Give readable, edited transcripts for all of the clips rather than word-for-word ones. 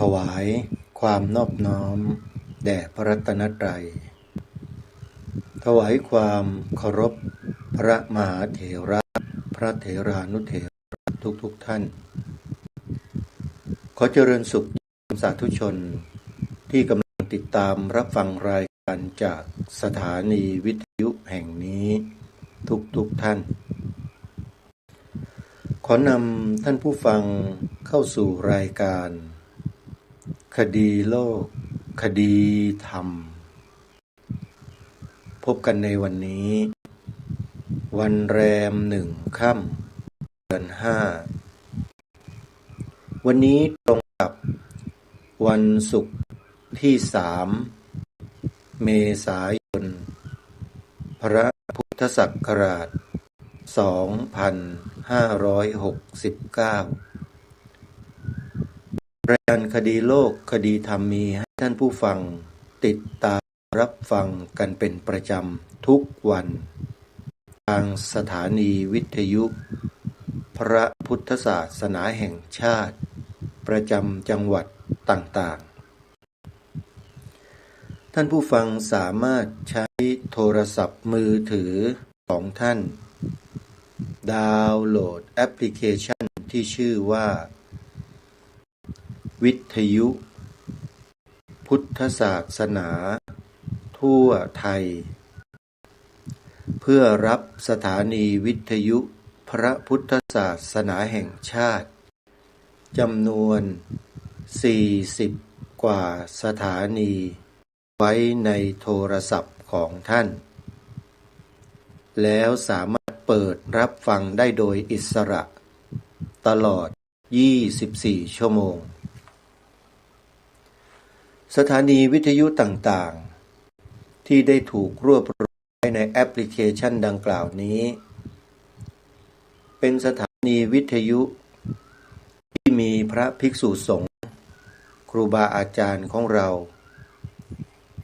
ถวายความนอบน้อมแด่พระรัตนตรัยถวายความเคารพพระมหาเถระพระเถรานุเถระทุกท่านขอเจริญสุขสาธุชนที่กำลังติดตามรับฟังรายการจากสถานีวิทยุแห่งนี้ทุกท่านขอนำท่านผู้ฟังเข้าสู่รายการคดีโลกคดีธรรมพบกันในวันนี้วันแรม1 ค่ำเดือน5วันนี้ตรงกับวันศุกร์ที่3 เมษายนพระพุทธศักราช2569รายการคดีโลกคดีธรรมมีให้ท่านผู้ฟังติดตามรับฟังกันเป็นประจำทุกวันทางสถานีวิทยุพระพุทธศาสนาแห่งชาติประจำจังหวัดต่างๆท่านผู้ฟังสามารถใช้โทรศัพท์มือถือของท่านดาวน์โหลดแอปพลิเคชันที่ชื่อว่าวิทยุพุทธศาสนาทั่วไทยเพื่อรับสถานีวิทยุพระพุทธศาสนาแห่งชาติจำนวน40 กว่าสถานีไว้ในโทรศัพท์ของท่านแล้วสามารถเปิดรับฟังได้โดยอิสระตลอด24 ชั่วโมงสถานีวิทยุต่างๆที่ได้ถูกรวบรวมไว้ในแอปพลิเคชันดังกล่าวนี้เป็นสถานีวิทยุที่มีพระภิกษุสงฆ์ครูบาอาจารย์ของเรา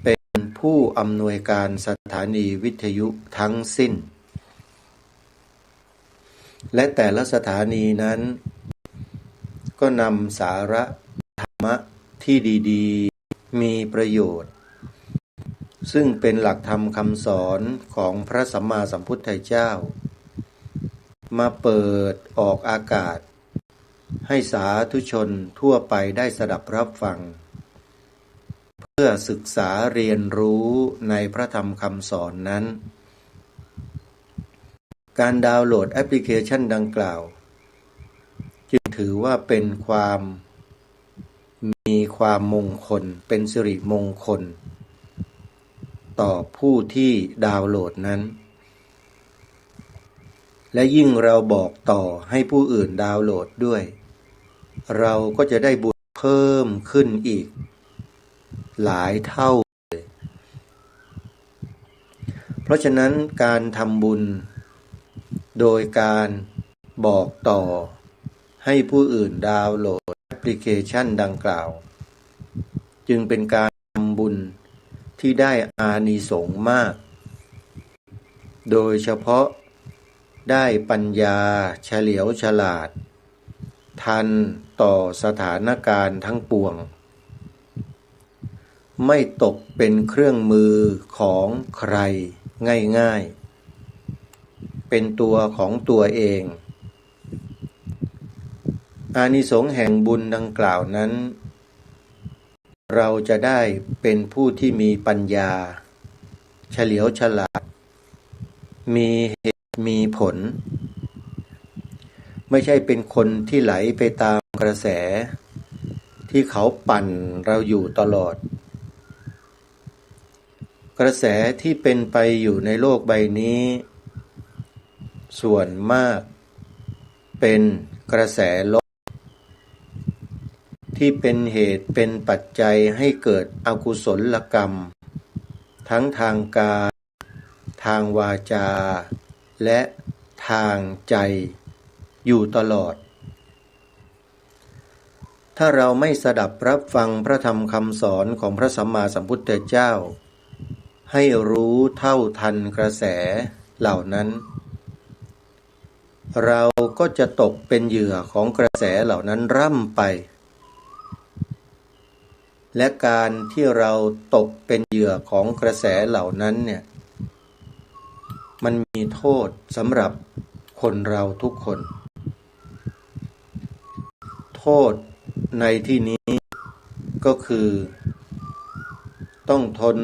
เป็นผู้อำนวยการสถานีวิทยุทั้งสิ้นและแต่ละสถานีนั้นก็นำสาระธรรมะที่ดีๆมีประโยชน์ซึ่งเป็นหลักธรรมคำสอนของพระสัมมาสัมพุทธเจ้ามาเปิดออกอากาศให้สาธุชนทั่วไปได้สดับรับฟังเพื่อศึกษาเรียนรู้ในพระธรรมคำสอนนั้นการดาวน์โหลดแอปพลิเคชันดังกล่าวจึงถือว่าเป็นมีความมงคลเป็นสิริมงคลต่อผู้ที่ดาวน์โหลดนั้นและยิ่งเราบอกต่อให้ผู้อื่นดาวน์โหลดด้วยเราก็จะได้บุญเพิ่มขึ้นอีกหลายเท่าเลยเพราะฉะนั้นการทำบุญโดยการบอกต่อให้ผู้อื่นดาวน์โหลดแอปพลิเคชันดังกล่าวจึงเป็นการทำบุญที่ได้อานิสงส์มากโดยเฉพาะได้ปัญญาเฉลียวฉลาดทันต่อสถานการณ์ทั้งปวงไม่ตกเป็นเครื่องมือของใครง่ายๆเป็นตัวของตัวเองอานิสงส์แห่งบุญดังกล่าวนั้นเราจะได้เป็นผู้ที่มีปัญญาเฉลียวฉลาดมีเหตุมีผลไม่ใช่เป็นคนที่ไหลไปตามกระแสที่เขาปั่นเราอยู่ตลอดกระแสที่เป็นไปอยู่ในโลกใบนี้ส่วนมากเป็นกระแสลบที่เป็นเหตุเป็นปัจจัยให้เกิดอกุศลกรรมทั้งทางกายทางวาจาและทางใจอยู่ตลอดถ้าเราไม่สดับรับฟังพระธรรมคำสอนของพระสัมมาสัมพุทธเจ้าให้รู้เท่าทันกระแสเหล่านั้นเราก็จะตกเป็นเหยื่อของกระแสเหล่านั้นร่ำไป และการที่เราตกเป็นเหยื่อของกระแสเหล่านั้นเนี่ยมันมีโทษสำหรับคนเราทุกคนโทษในที่นี้ก็คือต้องทน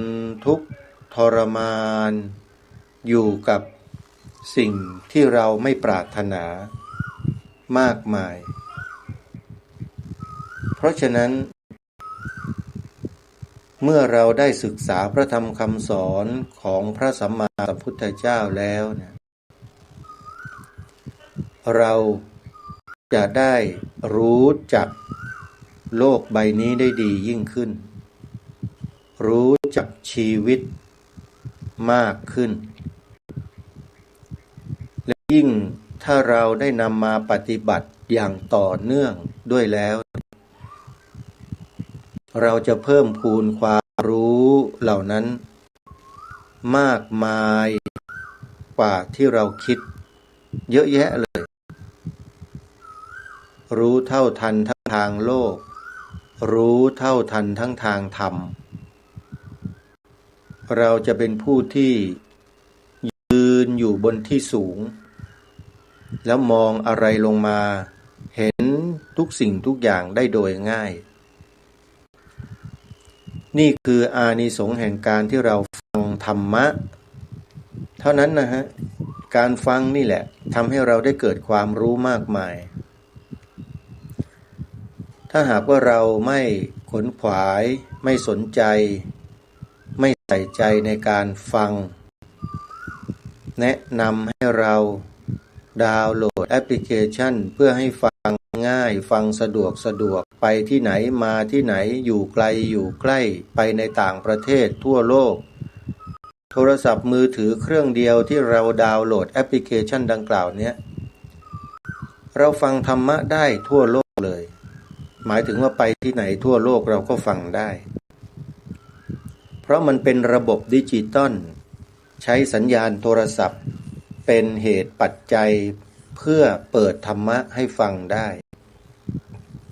ทุกข์ทรมานอยู่กับสิ่งที่เราไม่ปรารถนามากมายเพราะฉะนั้นเมื่อเราได้ศึกษาพระธรรมคำสอนของพระสัมมาสัมพุทธเจ้าแล้วเนี่ยเราจะได้รู้จักโลกใบนี้ได้ดียิ่งขึ้นรู้จักชีวิตมากขึ้นและยิ่งถ้าเราได้นำมาปฏิบัติอย่างต่อเนื่องด้วยแล้วเราจะเพิ่มพูนความรู้เหล่านั้นมากมายกว่าที่เราคิดเยอะแยะเลยรู้เท่าทันทั้งทางโลกรู้เท่าทันทั้งทางธรรมเราจะเป็นผู้ที่ยืนอยู่บนที่สูงแล้วมองอะไรลงมาเห็นทุกสิ่งทุกอย่างได้โดยง่ายนี่คืออานิสงส์แห่งการที่เราฟังธรรมะเท่านั้นนะฮะการฟังนี่แหละทำให้เราได้เกิดความรู้มากมายถ้าหากว่าเราไม่ขนขวายไม่สนใจไม่ใส่ใจในการฟังแนะนำให้เราดาวน์โหลดแอปพลิเคชันเพื่อให้ฟังง่ายฟังสะดวกไปที่ไหนมาที่ไหนอยู่ไกลอยู่ใกล้ไปในต่างประเทศทั่วโลกโทรศัพท์มือถือเครื่องเดียวที่เราดาวน์โหลดแอปพลิเคชันดังกล่าวนี้เราฟังธรรมะได้ทั่วโลกเลยหมายถึงว่าไปที่ไหนทั่วโลกเราก็ฟังได้เพราะมันเป็นระบบดิจิตอลใช้สัญญาณโทรศัพท์เป็นเหตุปัจจัยเพื่อเปิดธรรมะให้ฟังได้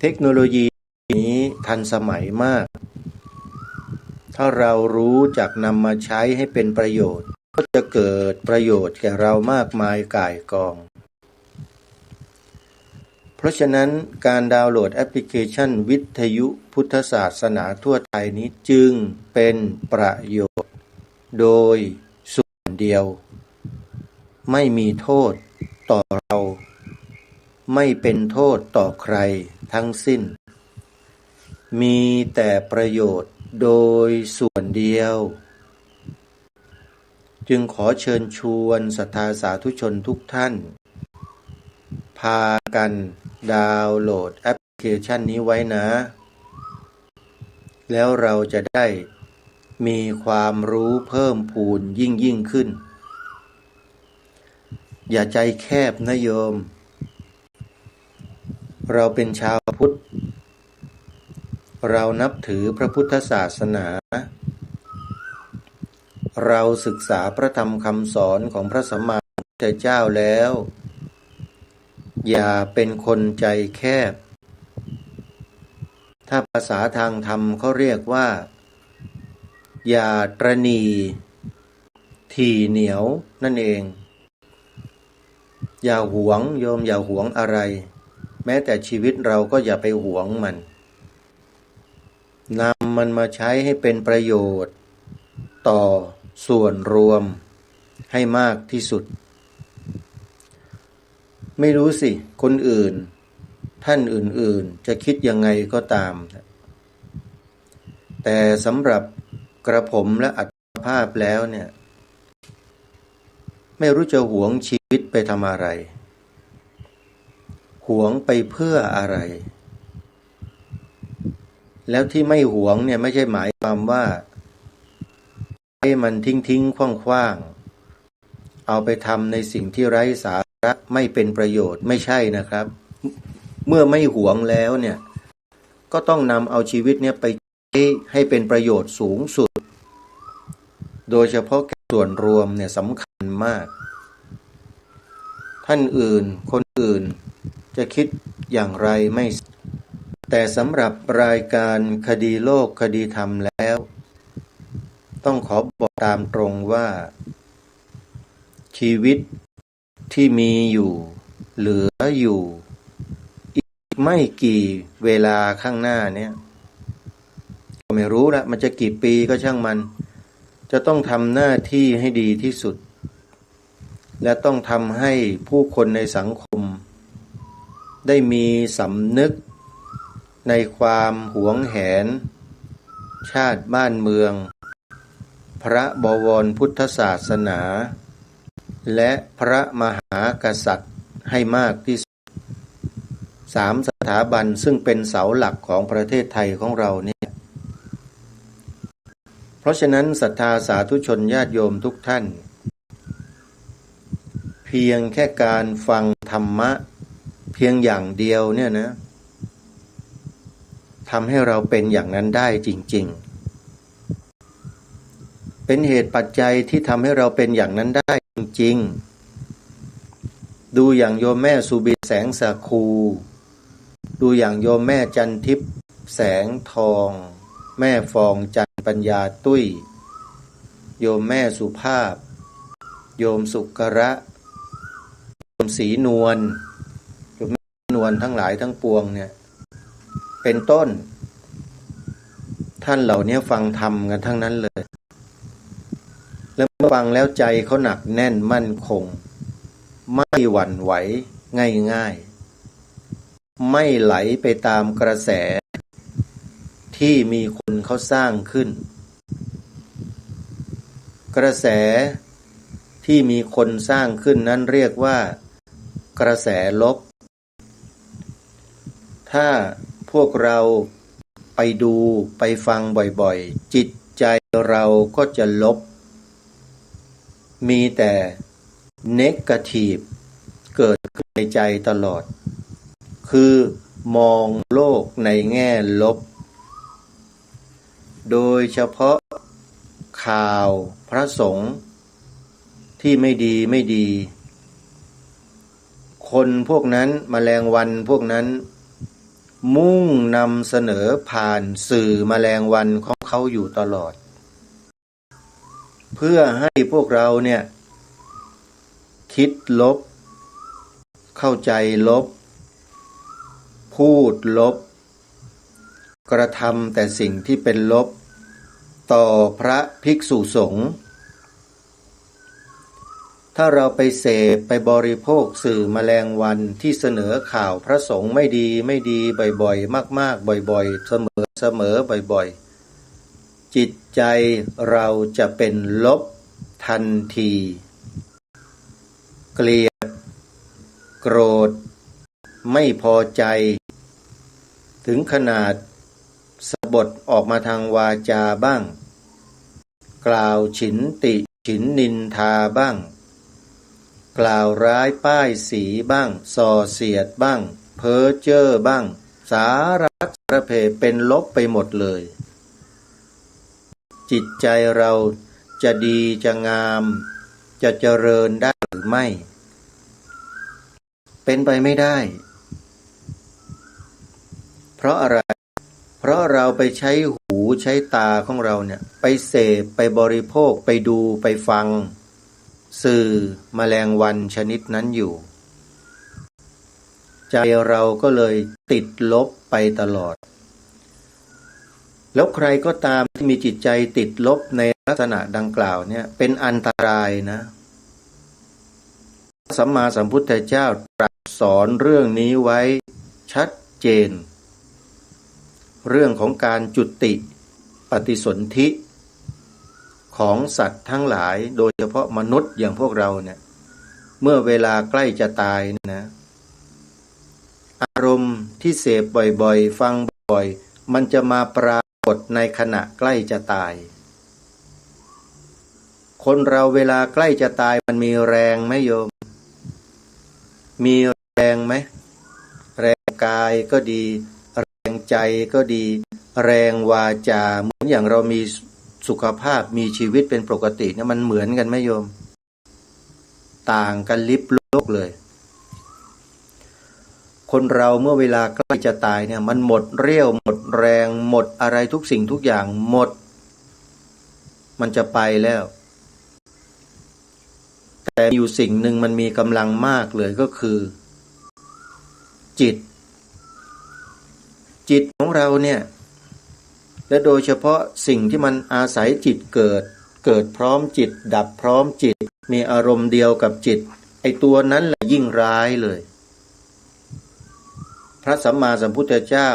เทคโนโลยีนี้ทันสมัยมากถ้าเรารู้จักนำมาใช้ให้เป็นประโยชน์ก็จะเกิดประโยชน์แก่เรามากมายก่ายกองเพราะฉะนั้นการดาวน์โหลดแอปพลิเคชันวิทยุพุทธศาสนาทั่วไทยนี้จึงเป็นประโยชน์โดยส่วนเดียวไม่มีโทษต่อเราไม่เป็นโทษต่อใครทั้งสิ้นมีแต่ประโยชน์โดยส่วนเดียวจึงขอเชิญชวนศรัทธาสาธุชนทุกท่านพากันดาวน์โหลดแอปพลิเคชันนี้ไว้นะแล้วเราจะได้มีความรู้เพิ่มพูนยิ่งขึ้นอย่าใจแคบนะโยมเราเป็นชาวพุทธเรานับถือพระพุทธศาสนาเราศึกษาพระธรรมคำสอนของพระสัมมาสัมพุทธเจ้าแล้วอย่าเป็นคนใจแคบถ้าภาษาทางธรรมเขาเรียกว่าอย่าตระหนี่ถี่เหนียวนั่นเองอย่าหวงโยมอย่าหวงอะไรแม้แต่ชีวิตเราก็อย่าไปหวงมันนำมันมาใช้ให้เป็นประโยชน์ต่อส่วนรวมให้มากที่สุดไม่รู้สิคนอื่นท่านอื่นๆจะคิดยังไงก็ตามแต่สำหรับกระผมและอัตภาพแล้วเนี่ยไม่รู้จะหวงชีวิตไปทำอะไรหวงไปเพื่ออะไรแล้วที่ไม่หวงเนี่ยไม่ใช่หมายความว่าให้มันทิ้งขว้างเอาไปทำในสิ่งที่ไร้สาระไม่เป็นประโยชน์ไม่ใช่นะครับเมื่อไม่หวงแล้วเนี่ยก็ต้องนำเอาชีวิตเนี่ยไปให้เป็นประโยชน์สูงสุดโดยเฉพาะส่วนรวมเนี่ยสำคัญมากท่านอื่นคนอื่นจะคิดอย่างไรไม่ แต่สำหรับรายการคดีโลกคดีธรรมแล้วต้องขอบอกตามตรงว่าชีวิตที่มีอยู่เหลืออยู่อีกไม่กี่เวลาข้างหน้าเนี่ยก็ไม่รู้ละมันจะกี่ปีก็ช่างมันจะต้องทำหน้าที่ให้ดีที่สุดและต้องทำให้ผู้คนในสังคมได้มีสำนึกในความหวงแหนชาติบ้านเมืองพระบวรพุทธศาสนาและพระมหากษัตริย์ให้มากที่สุด3 สถาบันซึ่งเป็นเสาหลักของประเทศไทยของเราเนี่ยเพราะฉะนั้นศรัทธาสาธุชนญาติโยมทุกท่านเพียงแค่การฟังธรรมะเพียงอย่างเดียวเนี่ยนะทำให้เราเป็นอย่างนั้นได้จริงๆเป็นเหตุปัจจัยที่ทำให้เราเป็นอย่างนั้นได้จริงๆดูอย่างโยมแม่สุบินแสงสาคูดูอย่างโยมแม่จันทิพย์แสงทองแม่ฟองจันปัญญาตุ้ยโยมแม่สุภาพโยมสุกระโยมศรีนวลโยมแม่นวลทั้งหลายทั้งปวงเนี่ยเป็นต้นท่านเหล่านี้ฟังธรรมกันทั้งนั้นเลยแล้วเมื่อฟังแล้วใจเขาหนักแน่นมั่นคงไม่หวั่นไหวง่ายๆไม่ไหลไปตามกระแสที่มีคนเขาสร้างขึ้นกระแสที่มีคนสร้างขึ้นนั้นเรียกว่ากระแสลบถ้าพวกเราไปดูไปฟังบ่อยๆจิตใจเราก็จะลบมีแต่เนกาทีฟเกิดขึ้นในใจตลอดคือมองโลกในแง่ลบโดยเฉพาะข่าวพระสงฆ์ที่ไม่ดีคนพวกนั้นแมลงวันพวกนั้นมุ่งนำเสนอผ่านสื่อแมลงวันของเขาอยู่ตลอดเพื่อให้พวกเราเนี่ยคิดลบเข้าใจลบพูดลบกระทำแต่สิ่งที่เป็นลบต่อพระภิกษุสงฆ์ถ้าเราไปเสพไปบริโภคสื่อแมลงวันที่เสนอข่าวพระสงฆ์ไม่ดีบ่อยๆมากๆบ่อยๆเสมอบ่อยๆจิตใจเราจะเป็นลบทันทีเกลียดโกรธไม่พอใจถึงขนาดสะบดออกมาทางวาจาบ้างกล่าวฉินติฉินนินทาบ้างกล่าวร้ายป้ายสีบ้างส่อเสียดบ้างเพ้อเจ้อบ้างสารพัดสารเพเป็นลบไปหมดเลยจิตใจเราจะดีจะงามจะเจริญได้หรือไม่เป็นไปไม่ได้เพราะอะไรเพราะเราไปใช้หูใช้ตาของเราเนี่ยไปเสพไปบริโภคไปดูไปฟังสื่อแมลงวันชนิดนั้นอยู่ใจเราก็เลยติดลบไปตลอดแล้วใครก็ตามที่มีจิตใจติดลบในลักษณะดังกล่าวเนี่ยเป็นอันตรายนะสัมมาสัมพุทธเจ้าตรัสสอนเรื่องนี้ไว้ชัดเจนเรื่องของการจุติปฏิสนธิของสัตว์ทั้งหลายโดยเฉพาะมนุษย์อย่างพวกเราเนี่ยเมื่อเวลาใกล้จะตายนะอารมณ์ที่เสพบ่อยๆฟังบ่อยๆมันจะมาปรากฏในขณะใกล้จะตายคนเราเวลาใกล้จะตายมันมีแรงไหมโยมมีแรงไหมแรงกายก็ดีแรงใจก็ดีแรงวาจาเหมือนอย่างเรามีสุขภาพมีชีวิตเป็นปกติเนี่ยมันเหมือนกันไหมโยมต่างกันลิบโลกเลย คนเราเมื่อเวลาใกล้จะตายเนี่ยมันหมดเรี่ยวหมดแรงหมดอะไรทุกสิ่งทุกอย่างหมดมันจะไปแล้วแต่อยู่สิ่งหนึ่งมันมีกำลังมากเลยก็คือจิตของเราเนี่ยและโดยเฉพาะสิ่งที่มันอาศัยจิตเกิดพร้อมจิตดับพร้อมจิตมีอารมณ์เดียวกับจิตไอ้ตัวนั้นแหละยิ่งร้ายเลยพระสัมมาสัมพุทธเจ้า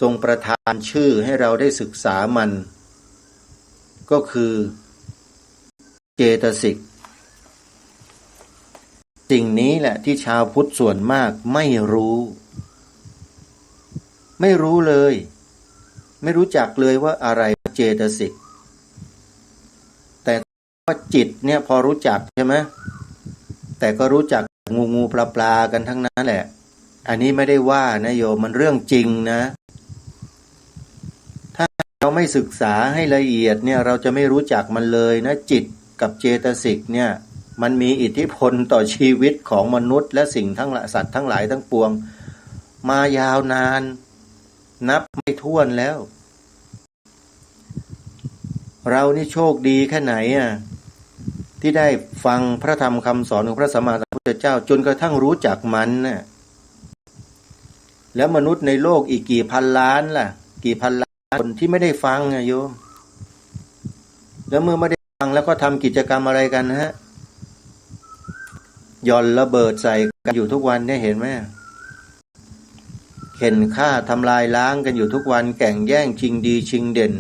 ทรงประทานชื่อให้เราได้ศึกษามันก็คือเจตสิกสิ่งนี้แหละที่ชาวพุทธส่วนมากไม่รู้เลยไม่รู้จักเลยว่าอะไรเจตสิกแต่ว่าจิตเนี่ยพอรู้จักใช่ไหมแต่ก็รู้จักงูปลากันทั้งนั้นแหละอันนี้ไม่ได้ว่านะโยมมันเรื่องจริงนะถ้าเราไม่ศึกษาให้ละเอียดเนี่ยเราจะไม่รู้จักมันเลยนะจิตกับเจตสิกเนี่ยมันมีอิทธิพลต่อชีวิตของมนุษย์และสิ่งทั้งหลายสัตว์ทั้งหลายทั้งปวงมายาวนานนับไม่ถ้วนแล้วเรานี่โชคดีแค่ไหนที่ได้ฟังพระธรรมคำสอนของพระสัมมาสัมพุทธเจ้าจนกระทั่งรู้จักมันน่ะแล้วมนุษย์ในโลกอีกกี่พันล้านล่ะกี่พันล้านคนที่ไม่ได้ฟังโยมแล้วเมื่อไม่ได้ฟังแล้วก็ทำกิจกรรมอะไรกันฮะหย่อนระเบิดใส่กันอยู่ทุกวันเนี่ยเห็นไหมเข็นฆ่าทำลายล้างกันอยู่ทุกวันแข่งแย่งชิงดีชิงเด่น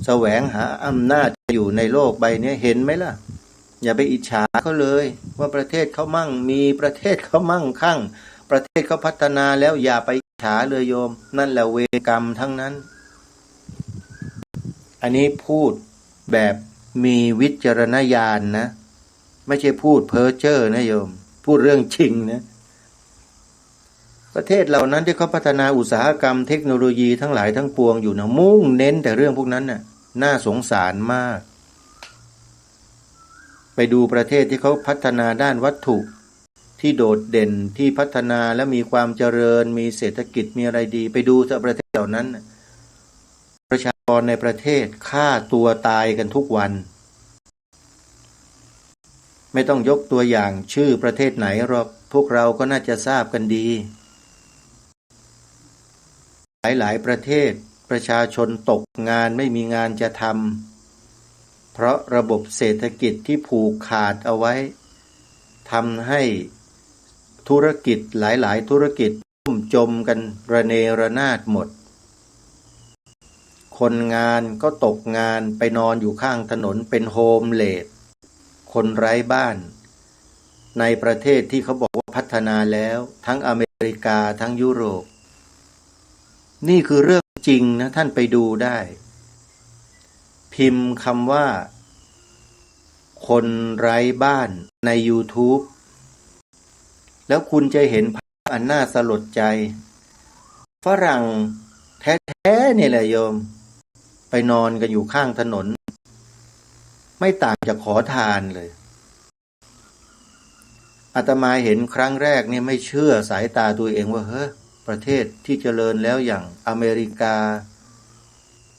แสวงหาอำนาจอยู่ในโลกใบนี้เห็นไหมล่ะอย่าไปอิจฉาเขาเลยว่าประเทศเขามั่งมีประเทศเขามั่งคั่งประเทศเขาพัฒนาแล้วอย่าไปอิจฉาเลยโยมนั่นแหละเวรกรรมทั้งนั้นอันนี้พูดแบบมีวิจารณญาณนะไม่ใช่พูดเพ้อเจ้อนะโยมพูดเรื่องจริงนะประเทศเหล่านั้นที่เขาพัฒนาอุตสาหกรรมเทคโนโลยีทั้งหลายทั้งปวงอยู่นะมุ่งเน้นแต่เรื่องพวกนั้นน่ะน่าสงสารมากไปดูประเทศที่เขาพัฒนาด้านวัตถุที่โดดเด่นที่พัฒนาและมีความเจริญมีเศรษฐกิจมีอะไรดีไปดูประเทศเหล่านั้นประชากรในประเทศฆ่าตัวตายกันทุกวันไม่ต้องยกตัวอย่างชื่อประเทศไหนหรอกพวกเราก็น่าจะทราบกันดีหลายประเทศประชาชนตกงานไม่มีงานจะทำเพราะระบบเศรษฐกิจที่ผูกขาดเอาไว้ทำให้ธุรกิจหลายธุรกิจล่มจมกันระเนระนาดหมดคนงานก็ตกงานไปนอนอยู่ข้างถนนเป็นโฮมเลสคนไร้บ้านในประเทศที่เขาบอกว่าพัฒนาแล้วทั้งอเมริกาทั้งยุโรปนี่คือเรื่องจริงนะท่านไปดูได้พิมพ์คำว่าคนไร้บ้านใน YouTube แล้วคุณจะเห็นภาพอันน่าสลดใจฝรั่งแท้ๆนี่แหละโยมไปนอนกันอยู่ข้างถนนไม่ต่างจากขอทานเลยอาตมาเห็นครั้งแรกนี่ไม่เชื่อสายตาตัวเองว่าเฮ้ยประเทศที่เจริญแล้วอย่างอเมริกา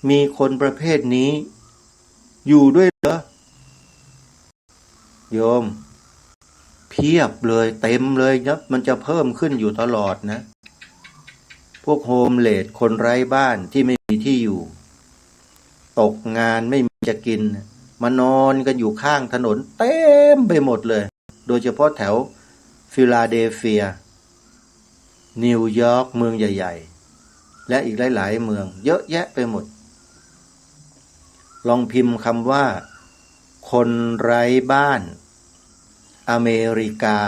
มีคนประเภทนี้อยู่ด้วยเหรอโยมเพียบเลยเต็มเลยนะมันจะเพิ่มขึ้นอยู่ตลอดนะพวกโฮมเลสคนไร้บ้านที่ไม่มีที่อยู่ตกงานไม่มีจะกินมานอนกันอยู่ข้างถนนเต็มไปหมดเลยโดยเฉพาะแถวฟิลาเดลเฟียนิวยอร์กเมืองใหญ่ๆและอีกหลายๆเมืองเยอะแยะไปหมดลองพิมพ์คำว่าคนไร้บ้านอเมริกา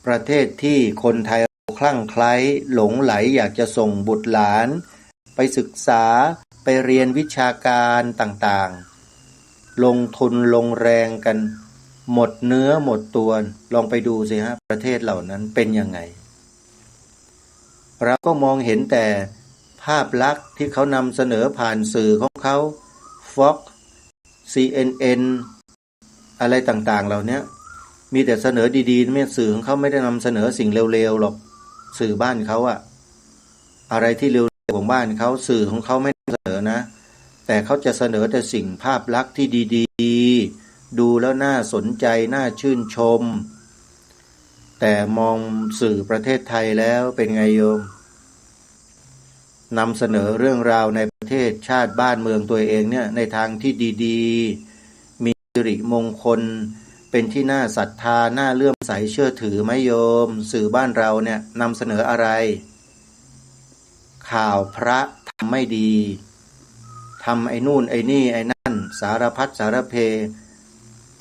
ประเทศที่คนไทยคลั่งไคล้หลงไหลอยากจะส่งบุตรหลานไปศึกษาไปเรียนวิชาการต่างๆลงทุนลงแรงกันหมดเนื้อหมดตัวลองไปดูสิฮะประเทศเหล่านั้นเป็นยังไงเราก็มองเห็นแต่ภาพลักษณ์ที่เขานำเสนอผ่านสื่อของเขา Fox CNN อะไรต่างๆเหล่านี้ มีแต่เสนอดีๆไม่สื่อของเขาไม่ได้นำเสนอสิ่งเร็วๆหรอกสื่อบ้านเขาอะอะไรที่เร็วๆของบ้านเขาสื่อของเขาไม่เสนอนะแต่เขาจะเสนอแต่สิ่งภาพลักษณ์ที่ดีๆดูแล้วน่าสนใจน่าชื่นชมแต่มองสื่อประเทศไทยแล้วเป็นไงโยมนำเสนอเรื่องราวในประเทศชาติบ้านเมืองตัวเองเนี่ยในทางที่ดีๆมีสิริมงคลเป็นที่น่าศรัทธาน่าเลื่อมใสเชื่อถือไหมโยมสื่อบ้านเราเนี่ยนำเสนออะไรข่าวพระทำไม่ดีทำไอ้นู่นไอ้นี่ไอ้นั่นสารพัดสารเพ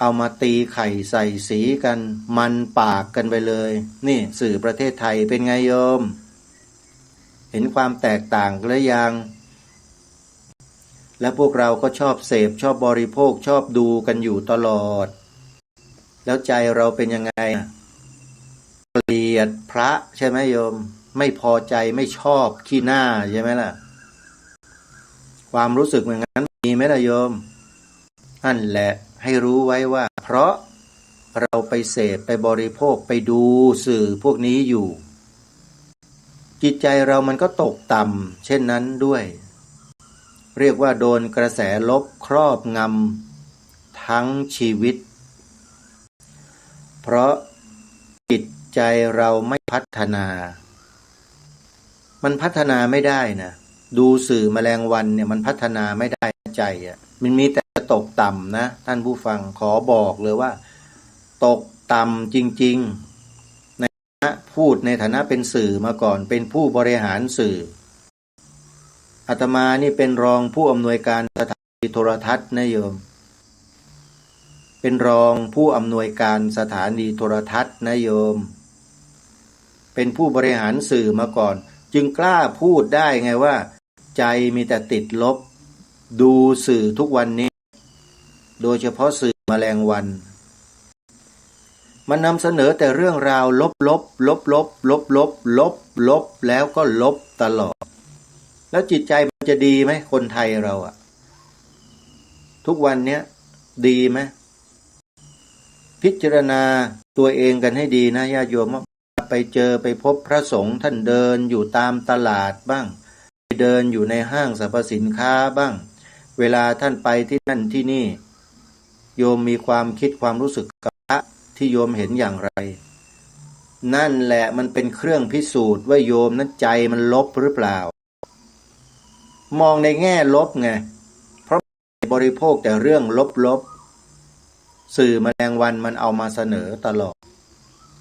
เอามาตีไข่ใส่สีกันมันปากกันไปเลยนี่สื่อประเทศไทยเป็นไงโยมเห็นความแตกต่างหรือยังและพวกเราก็ชอบเสพชอบบริโภคชอบดูกันอยู่ตลอดแล้วใจเราเป็นยังไงเกลียดพระใช่ไหมโยมไม่พอใจไม่ชอบขี้หน้าใช่ไหมล่ะความรู้สึกอย่างนั้นมีไหมล่ะโยมนั่นแหละให้รู้ไว้ว่าเพราะเราไปเสพไปบริโภคไปดูสื่อพวกนี้อยู่จิตใจเรามันก็ตกต่ำเช่นนั้นด้วยเรียกว่าโดนกระแสลบครอบงำทั้งชีวิตเพราะจิตใจเราไม่พัฒนามันพัฒนาไม่ได้นะดูสื่อแมลงวันเนี่ยมันพัฒนาไม่ได้ใจอ่ะมันมีแต่ตกต่ำนะท่านผู้ฟังขอบอกเลยว่าตกต่ำจริงๆในฐานะพูดในฐานะเป็นสื่อมาก่อนเป็นผู้บริหารสื่ออาตมานี่เป็นรองผู้อำนวยการสถานีโทรทัศน์นะโยมเป็นรองผู้อำนวยการสถานีโทรทัศน์นะโยมเป็นผู้บริหารสื่อมาก่อนจึงกล้าพูดได้ไงว่าใจมีแต่ติดลบดูสื่อทุกวันนี้โดยเฉพาะสื่อแมลงวันมันนำเสนอแต่เรื่องราวลบแล้วก็ลบตลอดแล้วจิตใจมันจะดีไหมคนไทยเราอะทุกวันเนี้ยดีไหมพิจารณาตัวเองกันให้ดีนะญาติโยมไปเจอไปพบพระสงฆ์ท่านเดินอยู่ตามตลาดบ้างไปเดินอยู่ในห้างสรรพสินค้าบ้างเวลาท่านไปที่นั่นที่นี่โยมมีความคิดความรู้สึกกับพระที่โยมเห็นอย่างไรนั่นแหละมันเป็นเครื่องพิสูจน์ว่าโยมนั้นใจมันลบหรือเปล่ามองในแง่ลบไงเพราะบริโภคแต่เรื่องลบสื่อแมลงวันมันเอามาเสนอตลอด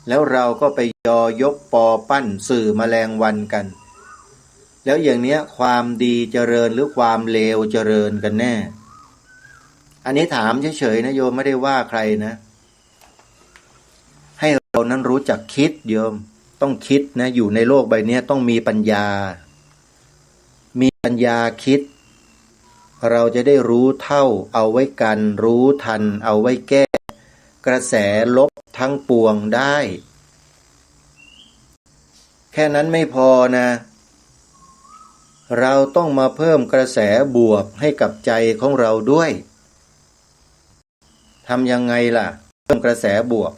แล้วเราก็ไปยกปอปั้นสื่อแมลงวันกันแล้วอย่างเนี้ยความดีเจริญหรือความเลวเจริญกันแน่อันนี้ถามเฉยๆนะโยมไม่ได้ว่าใครนะให้เรานั้นรู้จักคิดโยมต้องคิดนะอยู่ในโลกใบนี้ต้องมีปัญญาคิดเราจะได้รู้เท่าเอาไว้กันรู้ทันเอาไว้แก้กระแสลบทั้งปวงได้แค่นั้นไม่พอนะเราต้องมาเพิ่มกระแสบวกให้กับใจของเราด้วยทำยังไงล่ะเพิ่มกระแสบวก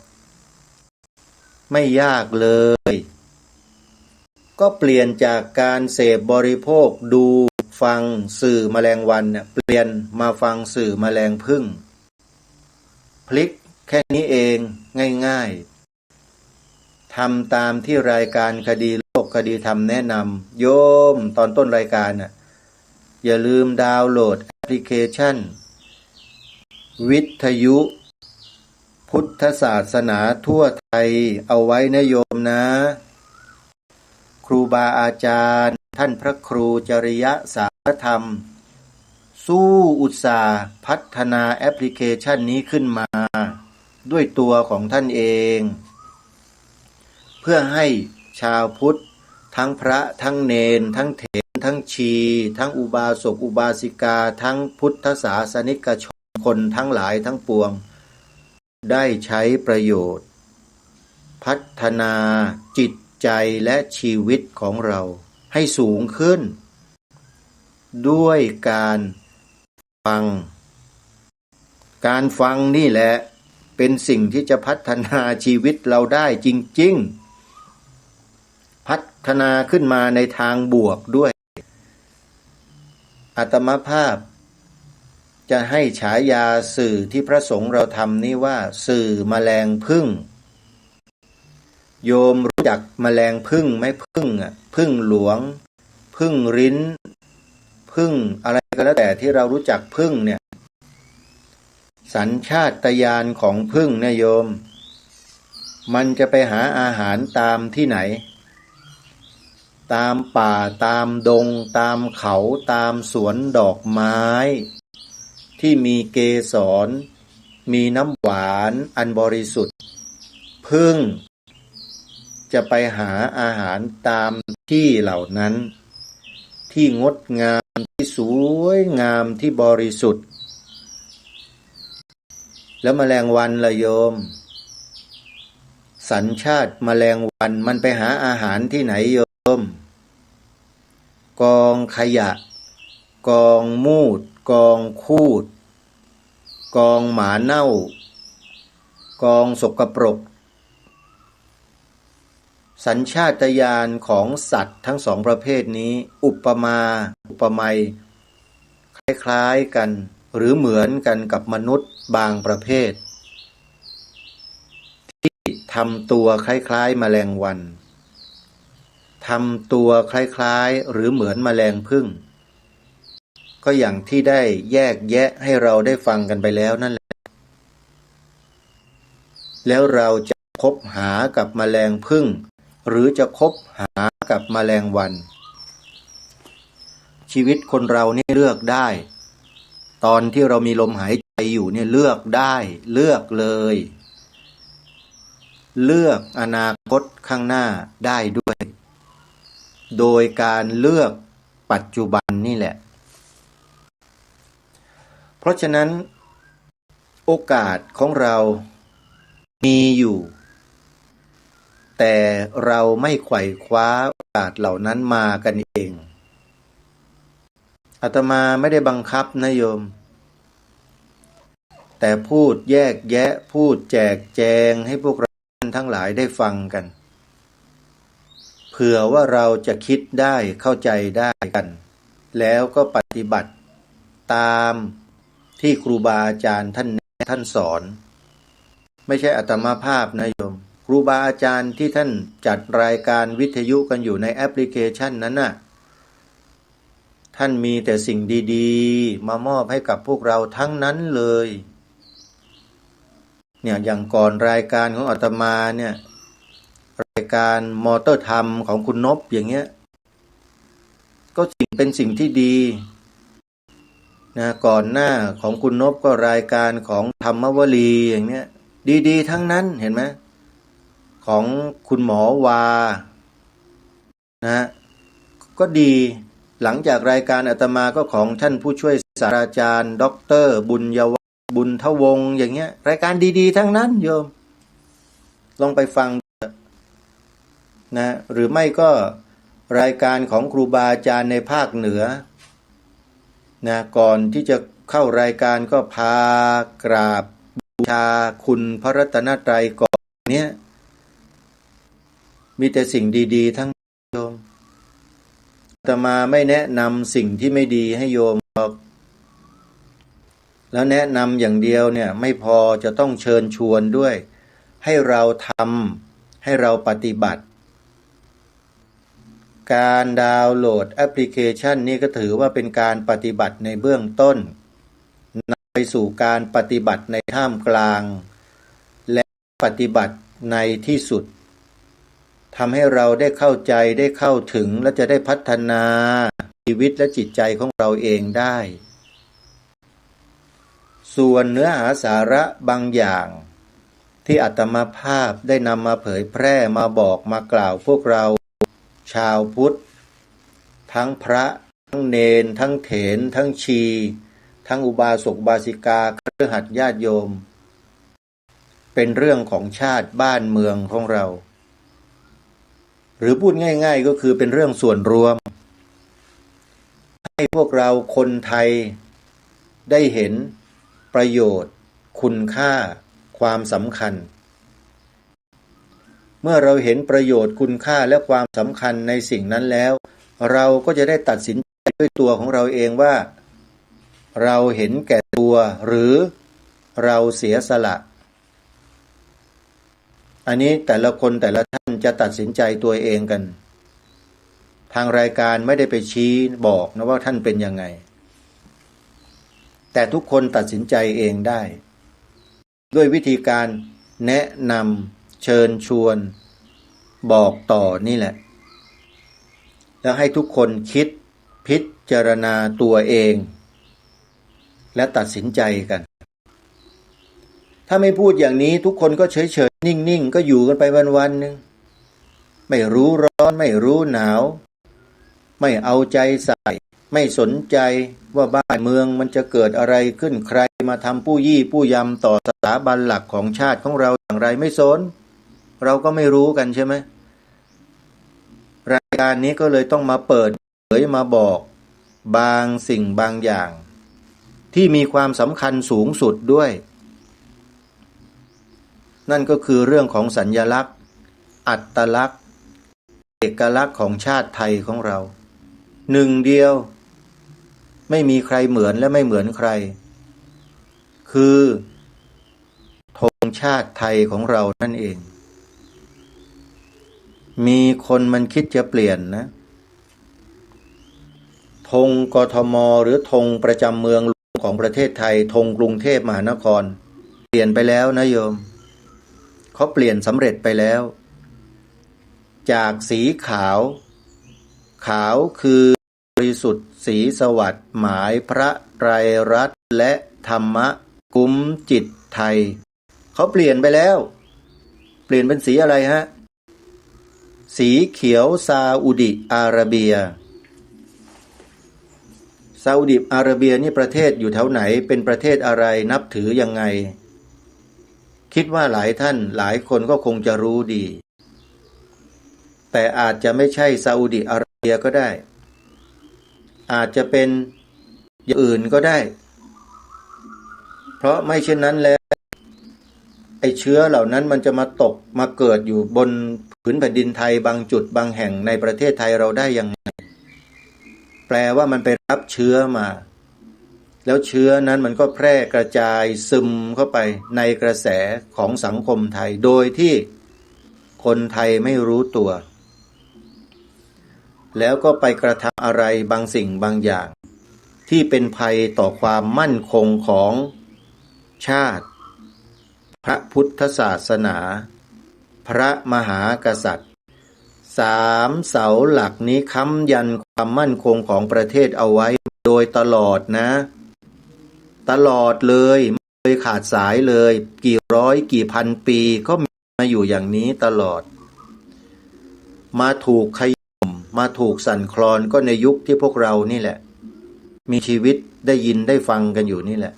ไม่ยากเลยก็เปลี่ยนจากการเสพบริโภคดูฟังสื่อแมลงวันเนี่ยเปลี่ยนมาฟังสื่อแมลงผึ้งพลิกแค่นี้เองง่ายๆทำตามที่รายการคดีโลกคดีธรรมแนะนำโยมตอนต้นรายการน่ะอย่าลืมดาวน์โหลดแอปพลิเคชันวิทยุพุทธศาสนาทั่วไทยเอาไว้นะโยมนะครูบาอาจารย์ท่านพระครูจริยสารธรรมสู้อุตสาห์พัฒนาแอปพลิเคชันนี้ขึ้นมาด้วยตัวของท่านเองเพื่อให้ชาวพุทธทั้งพระทั้งเณรทั้งเถรทั้งชีทั้งอุบาสกอุบาสิกาทั้งพุทธศาสนิกชนคนทั้งหลายทั้งปวงได้ใช้ประโยชน์พัฒนาจิตใจและชีวิตของเราให้สูงขึ้นด้วยการฟังนี่แหละ เป็นสิ่งที่จะพัฒนาชีวิตเราได้จริงๆพัฒนาขึ้นมาในทางบวกด้วยอาตมาภาพจะให้ฉายาสื่อที่พระสงฆ์เราทำนี้ว่าสื่อแมลงผึ้งโยมรู้จักแมลงผึ้งไหมผึ้งผึ้งหลวงผึ้งริ้นผึ้งอะไรก็แล้วแต่ที่เรารู้จักผึ้งเนี่ยสัญชาตญาณของผึ้งนะโยมมันจะไปหาอาหารตามที่ไหนตามป่าตามดงตามเขาตามสวนดอกไม้ที่มีเกสรมีน้ำหวานอันบริสุทธิ์ผึ้งจะไปหาอาหารตามที่เหล่านั้นที่งดงามที่สวยงามที่บริสุทธิ์แล้วแมลงวันล่ะโยมสัญชาติแมลงวันมันไปหาอาหารที่ไหนโยมกองขยะกองมูดกองคูดกองหมาเน่ากองสกปรกสัญชาตญาณของสัตว์ทั้งสองประเภทนี้อุปไมยคล้ายๆกันหรือเหมือนกันกับมนุษย์บางประเภทที่ทำตัวคล้ายๆแมลงวันทำตัวคล้ายๆหรือเหมือนแมลงผึ้งก็อย่างที่ได้แยกแยะให้เราได้ฟังกันไปแล้วนั่นแหละแล้วเราจะคบหากับแมลงผึ้งหรือจะคบหากับแมลงวันชีวิตคนเราเนี่ยเลือกได้ตอนที่เรามีลมหายใจอยู่เนี่ยเลือกได้เลือกเลยเลือกอนาคตข้างหน้าได้ด้วยโดยการเลือกปัจจุบันนี่แหละเพราะฉะนั้นโอกาสของเรามีอยู่แต่เราไม่ไขว่คว้าโอกาสเหล่านั้นมากันเองอาตมาไม่ได้บังคับนะโยมแต่พูดแยกแยะพูดแจกแจงให้พวกเราทั้งหลายได้ฟังกันเผื่อว่าเราจะคิดได้เข้าใจได้กันแล้วก็ปฏิบัติตามที่ครูบาอาจารย์ท่านสอนไม่ใช่อาตมาภาพนะโยมครูบาอาจารย์ที่ท่านจัดรายการวิทยุกันอยู่ในแอปพลิเคชันนั้นน่ะท่านมีแต่สิ่งดีๆมามอบให้กับพวกเราทั้งนั้นเลยเนี่ยอย่างก่อนรายการของอาตมาเนี่ยรายการมอเตอร์ธรรมของคุณนพอย่างเงี้ยก็เป็นสิ่งที่ดีนะก่อนหน้าของคุณนพก็รายการของธรรมวลีอย่างเนี้ยดีๆทั้งนั้นเห็นไหมของคุณหมอวานะก็ดีหลังจากรายการอาตมาก็ของท่านผู้ช่วยศาสตราจารย์ด็อกเตอร์บุญทวงศ์อย่างเงี้ยรายการดีๆทั้งนั้นโยมลองไปฟังนะหรือไม่ก็รายการของครูบาอาจารย์ในภาคเหนือนะก่อนที่จะเข้ารายการก็พากราบบูชาคุณพระรัตนตรัยก่อนเนี้ยมีแต่สิ่งดีๆทั้งโยมอาตมาไม่แนะนำสิ่งที่ไม่ดีให้โยมหรอกแล้วแนะนำอย่างเดียวเนี่ยไม่พอจะต้องเชิญชวนด้วยให้เราทำให้เราปฏิบัติการดาวน์โหลดแอปพลิเคชันนี้ก็ถือว่าเป็นการปฏิบัติในเบื้องต้นนำไปสู่การปฏิบัติในท่ามกลางและปฏิบัติในที่สุดทำให้เราได้เข้าใจได้เข้าถึงและจะได้พัฒนาชีวิตและจิตใจของเราเองได้ส่วนเนื้อหาสาระบางอย่างที่อาตมาภาพได้นำมาเผยแพร่มาบอกมากล่าวพวกเราชาวพุทธทั้งพระทั้งเณรทั้งเถรทั้งชีทั้งอุบาสกอุบาสิกาคฤหัสถ์ญาติโยมเป็นเรื่องของชาติบ้านเมืองของเราหรือพูดง่ายๆก็คือเป็นเรื่องส่วนรวมให้พวกเราคนไทยได้เห็นประโยชน์คุณค่า ความสำคัญเมื่อเราเห็นประโยชน์คุณค่าและความสำคัญในสิ่งนั้นแล้วเราก็จะได้ตัดสินใจด้วยตัวของเราเองว่าเราเห็นแก่ตัวหรือเราเสียสละอันนี้แต่ละคนแต่ละท่านจะตัดสินใจตัวเองกันทางรายการไม่ได้ไปชี้บอกนะว่าท่านเป็นยังไงแต่ทุกคนตัดสินใจเองได้ด้วยวิธีการแนะนำเชิญชวนบอกต่อนี่แหละแล้วให้ทุกคนคิดพิจารณาตัวเองและตัดสินใจกันถ้าไม่พูดอย่างนี้ทุกคนก็เฉยๆนิ่งๆก็อยู่กันไปวันๆนึงไม่รู้ร้อนไม่รู้หนาวไม่เอาใจใส่ไม่สนใจว่าบ้านเมืองมันจะเกิดอะไรขึ้นใครมาทำปู้ยี่ปู้ยำต่อสถาบันหลักของชาติของเราอย่างไรไม่สนเราก็ไม่รู้กันใช่ไหมรายการนี้ก็เลยต้องมาเปิดเผยมาบอกบางสิ่งบางอย่างที่มีความสำคัญสูงสุดด้วยนั่นก็คือเรื่องของสัญลักษณ์อัตลักษณ์เอกลักษณ์ของชาติไทยของเราหนึ่งเดียวไม่มีใครเหมือนและไม่เหมือนใครคือธงชาติไทยของเรานั่นเองมีคนมันคิดจะเปลี่ยนนะธงกทมหรือธงประจำเมืองของประเทศไทยธงกรุงเทพมหานครเปลี่ยนไปแล้วนะโยมเขาเปลี่ยนสำเร็จไปแล้วจากสีขาวขาวคือบริสุทธิ์สีสวัสดิ์หมายพระไตรรัตน์และธรรมกุมจิตไทยเขาเปลี่ยนไปแล้วเปลี่ยนเป็นสีอะไรฮะสีเขียวซาอุดิอาระเบียซาอุดิอาระเบียนี่ประเทศอยู่แถวไหนเป็นประเทศอะไรนับถือยังไงคิดว่าหลายท่านหลายคนก็คงจะรู้ดีแต่อาจจะไม่ใช่ซาอุดิอาระเบียก็ได้อาจจะเป็นอย่างอื่นก็ได้เพราะไม่เช่นนั้นแล้วไอ้เชื้อเหล่านั้นมันจะมาตกมาเกิดอยู่บนผืนแผ่นดินไทยบางจุดบางแห่งในประเทศไทยเราได้ยังไงแปลว่ามันไปรับเชื้อมาแล้วเชื้อนั้นมันก็แพร่กระจายซึมเข้าไปในกระแสของสังคมไทยโดยที่คนไทยไม่รู้ตัวแล้วก็ไปกระทำอะไรบางสิ่งบางอย่างที่เป็นภัยต่อความมั่นคงของชาติพระพุทธศาสนาพระมหากษัตริย์สามเสาหลักนี้ค้ำยันความมั่นคงของประเทศเอาไว้โดยตลอดนะตลอดเลยไม่เคยขาดสายเลยกี่ร้อยกี่พันปีก็มาอยู่อย่างนี้ตลอดมาถูกขย่มมาถูกสั่นคลอนก็ในยุคที่พวกเรานี่แหละมีชีวิตได้ยินได้ฟังกันอยู่นี่แหละ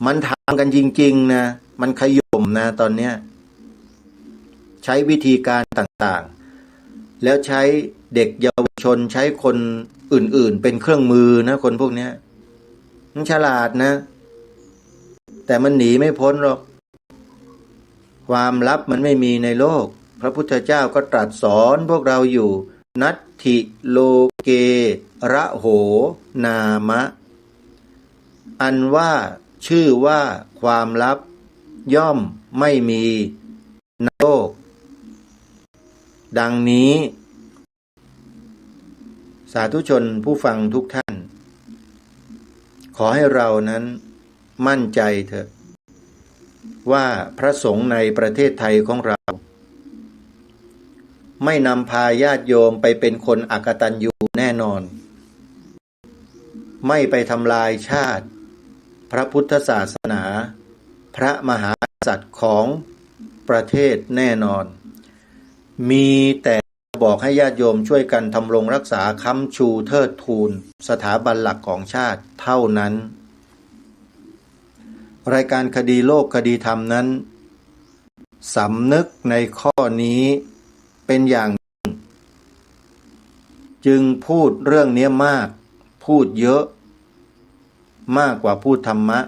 มันทำกันจริงๆนะมันขย่มนะตอนเนี้ยใช้วิธีการต่างๆแล้วใช้เด็กเยาวชนใช้คนอื่นๆเป็นเครื่องมือนะคนพวกนี้มันฉลาดนะแต่มันหนีไม่พ้นหรอกความลับมันไม่มีในโลกพระพุทธเจ้าก็ตรัสสอนพวกเราอยู่นัตถิโลเกระโหนามะอันว่าชื่อว่าความลับย่อมไม่มีในโลกดังนี้สาธุชนผู้ฟังทุกท่านขอให้เรานั้นมั่นใจเถอะว่าพระสงฆ์ในประเทศไทยของเราไม่นำพาญาติโยมไปเป็นคนอกตัญญูแน่นอนไม่ไปทำลายชาติพระพุทธศาสนาพระมหากษัตริย์ของประเทศแน่นอนมีแต่บอกให้ญาติโยมช่วยกันทำรงรักษาค้ำชูเทิดทูนสถาบันหลักของชาติเท่านั้นรายการคดีโลกคดีธรรมนั้นสำนึกในข้อนี้เป็นอย่างจึงพูดเรื่องนี้มากพูดเยอะมากกว่าพูดธรรมะ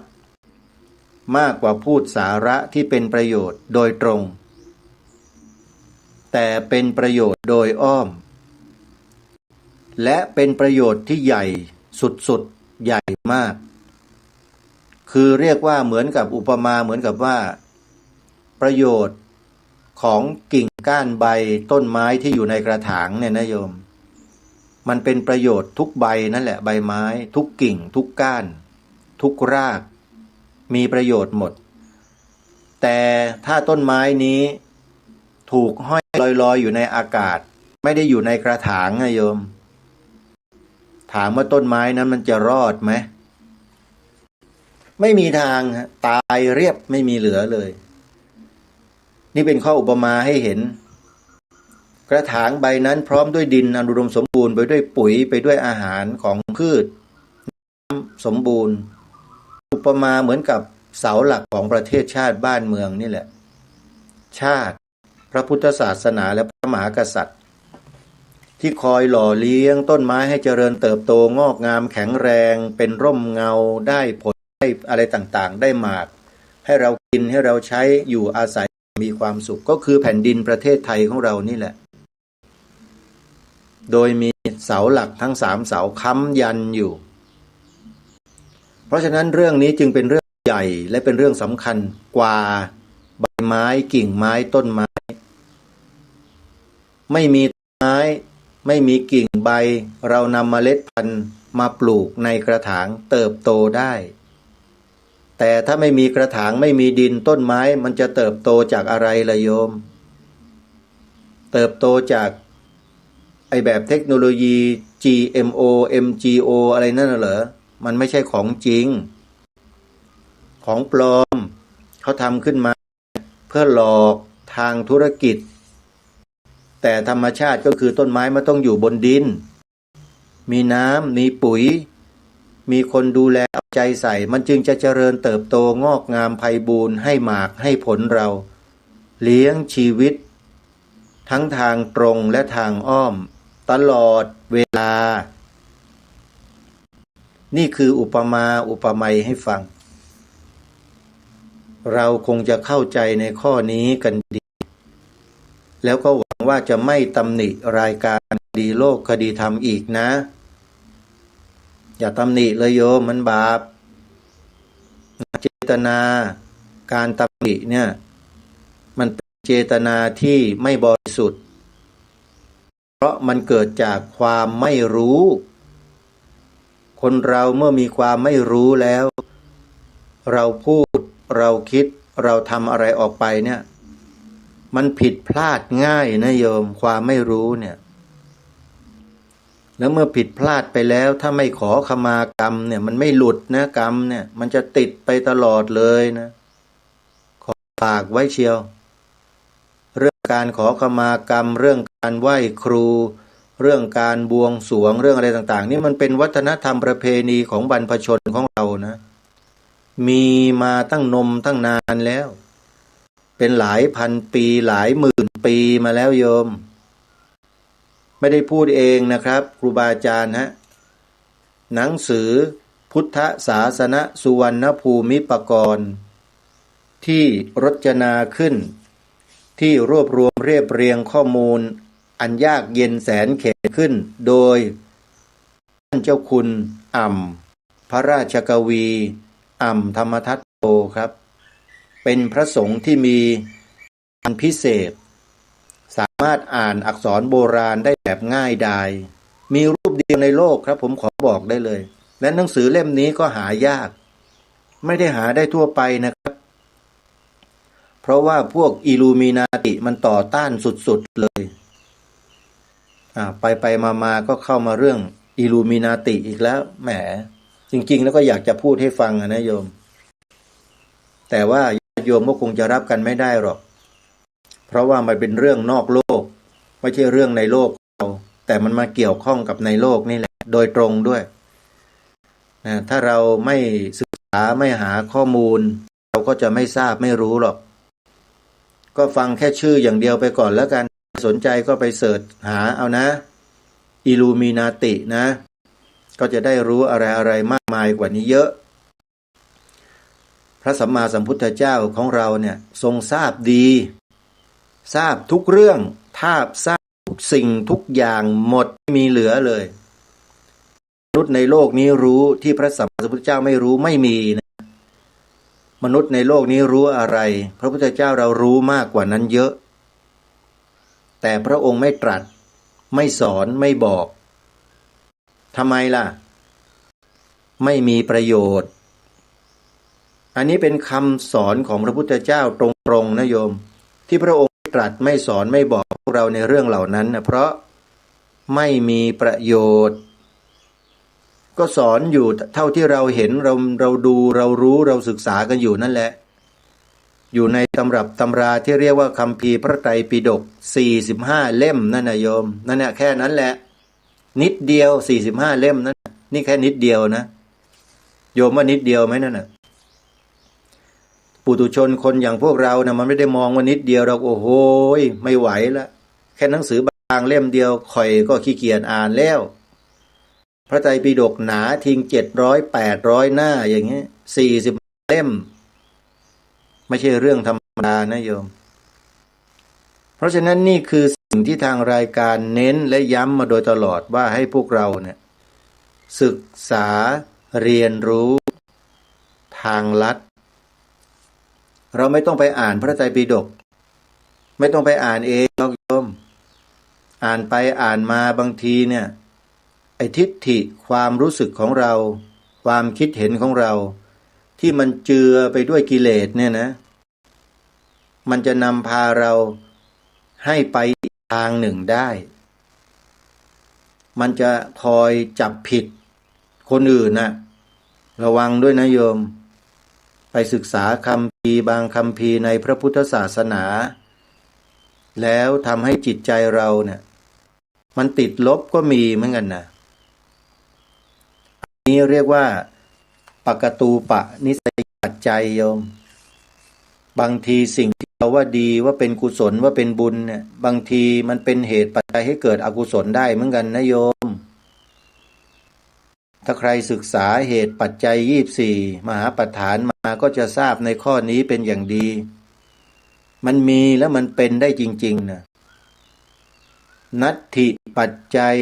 มากกว่าพูดสาระที่เป็นประโยชน์โดยตรงแต่เป็นประโยชน์โดยอ้อมและเป็นประโยชน์ที่ใหญ่สุดๆใหญ่มากคือเรียกว่าเหมือนกับอุปมาเหมือนกับว่าประโยชน์ของกิ่งก้านใบต้นไม้ที่อยู่ในกระถางเนี่ยนะโยมมันเป็นประโยชน์ทุกใบนั่นแหละใบไม้ทุกกิ่งทุกก้านทุกรากมีประโยชน์หมดแต่ถ้าต้นไม้นี้ถูกห้อยลอยๆอยู่ในอากาศไม่ได้อยู่ในกระถางนะโยมถามว่าต้นไม้นั้นมันจะรอดไหมไม่มีทางตายเรียบไม่มีเหลือเลยนี่เป็นข้ออุปมาให้เห็นกระถางใบนั้นพร้อมด้วยดินอันอุดมสมบูรณ์ไปด้วยปุ๋ยไปด้วยอาหารของพืชสมบูรณ์อุปมาเหมือนกับเสาหลักของประเทศชาติบ้านเมืองนี่แหละชาติพระพุทธศาสนาและพระมหากษัตริย์ที่คอยหล่อเลี้ยงต้นไม้ให้เจริญเติบโตงอกงามแข็งแรงเป็นร่มเงาได้ผลได้อะไรต่างๆได้หมากให้เรากินให้เราใช้อยู่อาศัยมีความสุขก็คือแผ่นดินประเทศไทยของเรานี่แหละโดยมีเสาหลักทั้ง3เสาค้ำยันอยู่เพราะฉะนั้นเรื่องนี้จึงเป็นเรื่องใหญ่และเป็นเรื่องสำคัญกว่าใบไม้กิ่งไม้ต้นไม้ไม่มีต้นไม้ไม่มีกิ่งใบเรานำเมล็ดพันธุ์มาปลูกในกระถางเติบโตได้แต่ถ้าไม่มีกระถางไม่มีดินต้นไม้มันจะเติบโตจากอะไรล่ะโยมเติบโตจากแบบเทคโนโลยี GMO MGO อะไรนั่นเหรอมันไม่ใช่ของจริงของปลอมเขาทำขึ้นมาเพื่อหลอกทางธุรกิจแต่ธรรมชาติก็คือต้นไม้มันต้องอยู่บนดินมีน้ำมีปุ๋ยมีคนดูแลเอาใจใส่มันจึงจะเจริญเติบโตงอกงามไพบูรย์ให้หมากให้ผลเราเลี้ยงชีวิตทั้งทางตรงและทางอ้อมตลอดเวลานี่คืออุปมาอุปไมยให้ฟังเราคงจะเข้าใจในข้อนี้กันดีแล้วก็หวังว่าจะไม่ตำหนิรายการคดีโลกคดีธรรมอีกนะอย่าตำหนิเลยโยมมันบาปเจตนาการตำหนิเนี่ยมันเป็นเจตนาที่ไม่บริสุทธิ์เพราะมันเกิดจากความไม่รู้คนเราเมื่อมีความไม่รู้แล้วเราพูดเราคิดเราทำอะไรออกไปเนี่ยมันผิดพลาดง่ายนะโยมความไม่รู้เนี่ยแล้วเมื่อผิดพลาดไปแล้วถ้าไม่ขอขมากรรมเนี่ยมันไม่หลุดนะกรรมเนี่ยมันจะติดไปตลอดเลยนะขอฝากไว้เชียวเรื่องการขอขมากรรมเรื่องการไหว้ครูเรื่องการบวงสรวงเรื่องอะไรต่างๆนี่มันเป็นวัฒนธรรมประเพณีของบรรพชนของเรานะมีมาตั้งนมตั้งนานแล้วเป็นหลายพันปีหลายหมื่นปีมาแล้วโยมไม่ได้พูดเองนะครับครูบาอาจารย์หนังสือพุทธศาสนสุวรรณภูมิปกรณ์ที่รจนาขึ้นที่รวบรวมเรียบเรียงข้อมูลอันยากเย็นแสนเข็ญขึ้นโดยท่านเจ้าคุณอ่ำพระราชกวีอ่ำธรรมทัตโตครับเป็นพระสงฆ์ที่มีอันพิเศษสามารถอ่านอักษรโบราณได้แบบง่ายดายมีรูปเดียวในโลกครับผมขอบอกได้เลยและหนังสือเล่มนี้ก็หายากไม่ได้หาได้ทั่วไปนะครับเพราะว่าพวกอิลูมินาติมันต่อต้านสุดๆเลยไปมาก็เข้ามาเรื่องอิลูมินาติอีกแล้วแหมจริงๆแล้วก็อยากจะพูดให้ฟังนะโยมแต่ว่าโยมก็คงจะรับกันไม่ได้หรอกเพราะว่ามันเป็นเรื่องนอกโลกไม่ใช่เรื่องในโลกเราแต่มันมาเกี่ยวข้องกับในโลกนี่แหละโดยตรงด้วยนะถ้าเราไม่ศึกษาไม่หาข้อมูลเราก็จะไม่ทราบไม่รู้หรอกก็ฟังแค่ชื่ออย่างเดียวไปก่อนแล้วกันสนใจก็ไปเสิร์ชหาเอานะอิลูมินาตินะก็จะได้รู้อะไรมากมายกว่านี้เยอะพ ระสัมมาสัมพุทธเจ้าของเราเนี่ยทรงทราบดีทราบทุกเรื่องทราบทุกสิ่งทุกอย่างหมดไม่มีเหลือเลยมนุษย์ในโลกนี้รู้ที่พระสัมมาสัมพุทธเจ้าไม่รู้ไม่มีนะมนุษย์ในโลกนี้รู้อะไรพระพุทธเจ้าเรารู้มากกว่านั้นเยอะแต่พระองค์ไม่ตรัสไม่สอนไม่บอกทำไมล่ะไม่มีประโยชน์อันนี้เป็นคำสอนของพระพุทธเจ้าตรงๆนะโยมที่พระองค์ตรัสไม่สอนไม่บอกพวกเราในเรื่องเหล่านั้นนะเพราะไม่มีประโยชน์ก็สอนอยู่เท่าที่เราเห็นเราดูเรารู้เราศึกษากันอยู่นั่นแหละอยู่ในตำรับตำราที่เรียกว่าคัมภีร์พระไตรปิฎก45เล่มนั่นนะโยมนั่นแหละแค่นั้นแหละนิดเดียว45เล่มนั่นนี่แค่นิดเดียวนะโยมว่านิดเดียวไหมนั่นน่ะปุถุชนคนอย่างพวกเรานะมันไม่ได้มองว่านิดเดียวเราโอ้โหไม่ไหวละแค่หนังสือบางเล่มเดียวข่อยก็ขี้เกียจอ่านแล้วพระไตรปิฎกหนาทิ้ง700 800หน้าอย่างเงี้ย40เล่มไม่ใช่เรื่องธรรมดานะโยมเพราะฉะนั้นนี่คือสิ่งที่ทางรายการเน้นและย้ำมาโดยตลอดว่าให้พวกเราเนี่ยศึกษาเรียนรู้ทางลัดเราไม่ต้องไปอ่านพระไตรปิฎกไม่ต้องไปอ่านเองหรอกโยมอ่านไปอ่านมาบางทีเนี่ยไอ้ทิฏฐิความรู้สึกของเราความคิดเห็นของเราที่มันเจือไปด้วยกิเลสเนี่ยนะมันจะนำพาเราให้ไปทางหนึ่งได้มันจะคอยจับผิดคนอื่นนะระวังด้วยนะโยมไปศึกษาคัมภีร์บางคัมภีร์ในพระพุทธศาสนาแล้วทำให้จิตใจเราเนี่ยมันติดลบก็มีเหมือนกันนะนี้เรียกว่าปกตูปะนิสัยปัจจัยโยมบางทีสิ่งที่เราว่าดีว่าเป็นกุศลว่าเป็นบุญเนี่ยบางทีมันเป็นเหตุปัจจัยให้เกิดอกุศลได้เหมือนกันนะโยมถ้าใครศึกษาเหตุปัจจัย24มหาปัฏฐานมาก็จะทราบในข้อนี้เป็นอย่างดีมันมีแล้วมันเป็นได้จริงๆนะนัตถิปัจจัย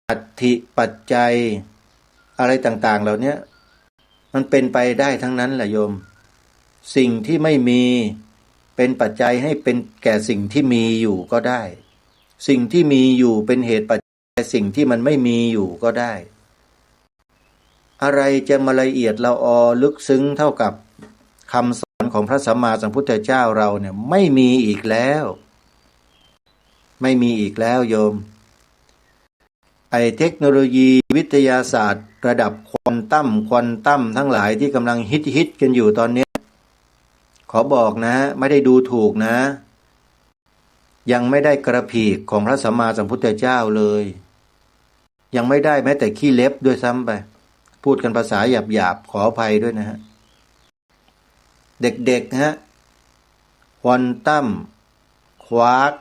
อัตถิปัจจัยอะไรต่างๆเหล่านี้มันเป็นไปได้ทั้งนั้นแหละโยมสิ่งที่ไม่มีเป็นปัจจัยให้เป็นแก่สิ่งที่มีอยู่ก็ได้สิ่งที่มีอยู่เป็นเหตุปัจจัยสิ่งที่มันไม่มีอยู่ก็ได้อะไรจะมาละเอียดละออลึกซึ้งเท่ากับคำสอนของพระสัมมาสัมพุทธเจ้าเราเนี่ยไม่มีอีกแล้วไม่มีอีกแล้วโยมไอเทคโนโลยีวิทยาศาสตร์ระดับควอนตัมทั้งหลายที่กำลังฮิตกันอยู่ตอนนี้ขอบอกนะไม่ได้ดูถูกนะยังไม่ได้กระผีกของพระสัมมาสัมพุทธเจ้าเลยยังไม่ได้แม้แต่ขี้เล็บด้วยซ้ำไปพูดกันภาษาหยาบขออภัยด้วยนะฮะเด็กๆฮะควอนตัมควาร์ก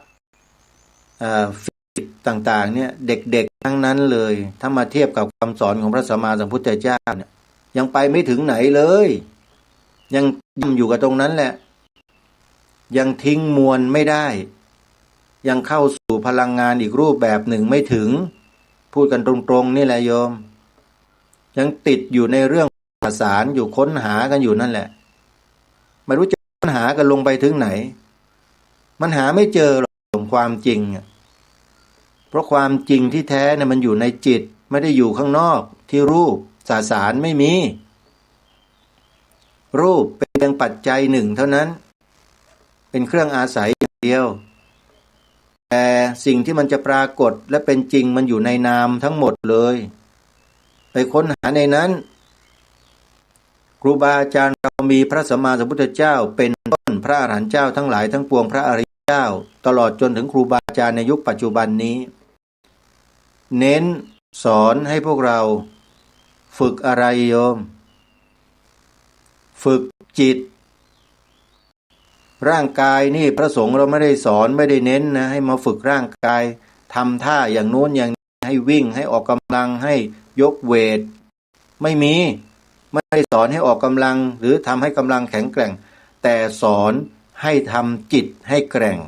ฟิสิกส์ต่างๆเนี่ยเด็กๆทั้งนั้นเลยถ้ามาเทียบกับคำสอนของพระสัมมาสัมพุทธเจ้าเนี่ยยังไปไม่ถึงไหนเลยยังอยู่กับตรงนั้นแหละยังทิ้งมวลไม่ได้ยังเข้าสู่พลังงานอีกรูปแบบหนึ่งไม่ถึงพูดกันตรงๆนี่แหละโยมยังติดอยู่ในเรื่องภาษาอยู่ค้นหากันอยู่นั่นแหละไม่รู้จะค้นหากันลงไปถึงไหนมันหาไม่เจอหรอกความจริงเพราะความจริงที่แท้เนี่ยมันอยู่ในจิตไม่ได้อยู่ข้างนอกที่รูปสสารไม่มีรูปเป็นเพียงปัจจัยหนึ่งเท่านั้นเป็นเครื่องอาศัยอย่างเดียวแต่สิ่งที่มันจะปรากฏและเป็นจริงมันอยู่ในนามทั้งหมดเลยไปค้นหาในนั้นครูบาอาจารย์เรามีพระสัมมาสัมพุทธเจ้าเป็นต้นพระอรหันต์เจ้าทั้งหลายทั้งปวงพระอริยเจ้าตลอดจนถึงครูบาอาจารย์ในยุคปัจจุบันนี้เน้นสอนให้พวกเราฝึกอะไรโยมฝึกจิตร่างกายนี่พระสงฆ์เราไม่ได้สอนไม่ได้เน้นนะให้มาฝึกร่างกายทำท่าอย่างโน้นอย่างนี้ให้วิ่งให้ออกกำลังให้ยกเวทไม่มี ไม่ได้สอนให้ออกกำลังหรือทำให้กำลังแข็งแกร่งแต่สอนให้ทำจิตให้แกร่ง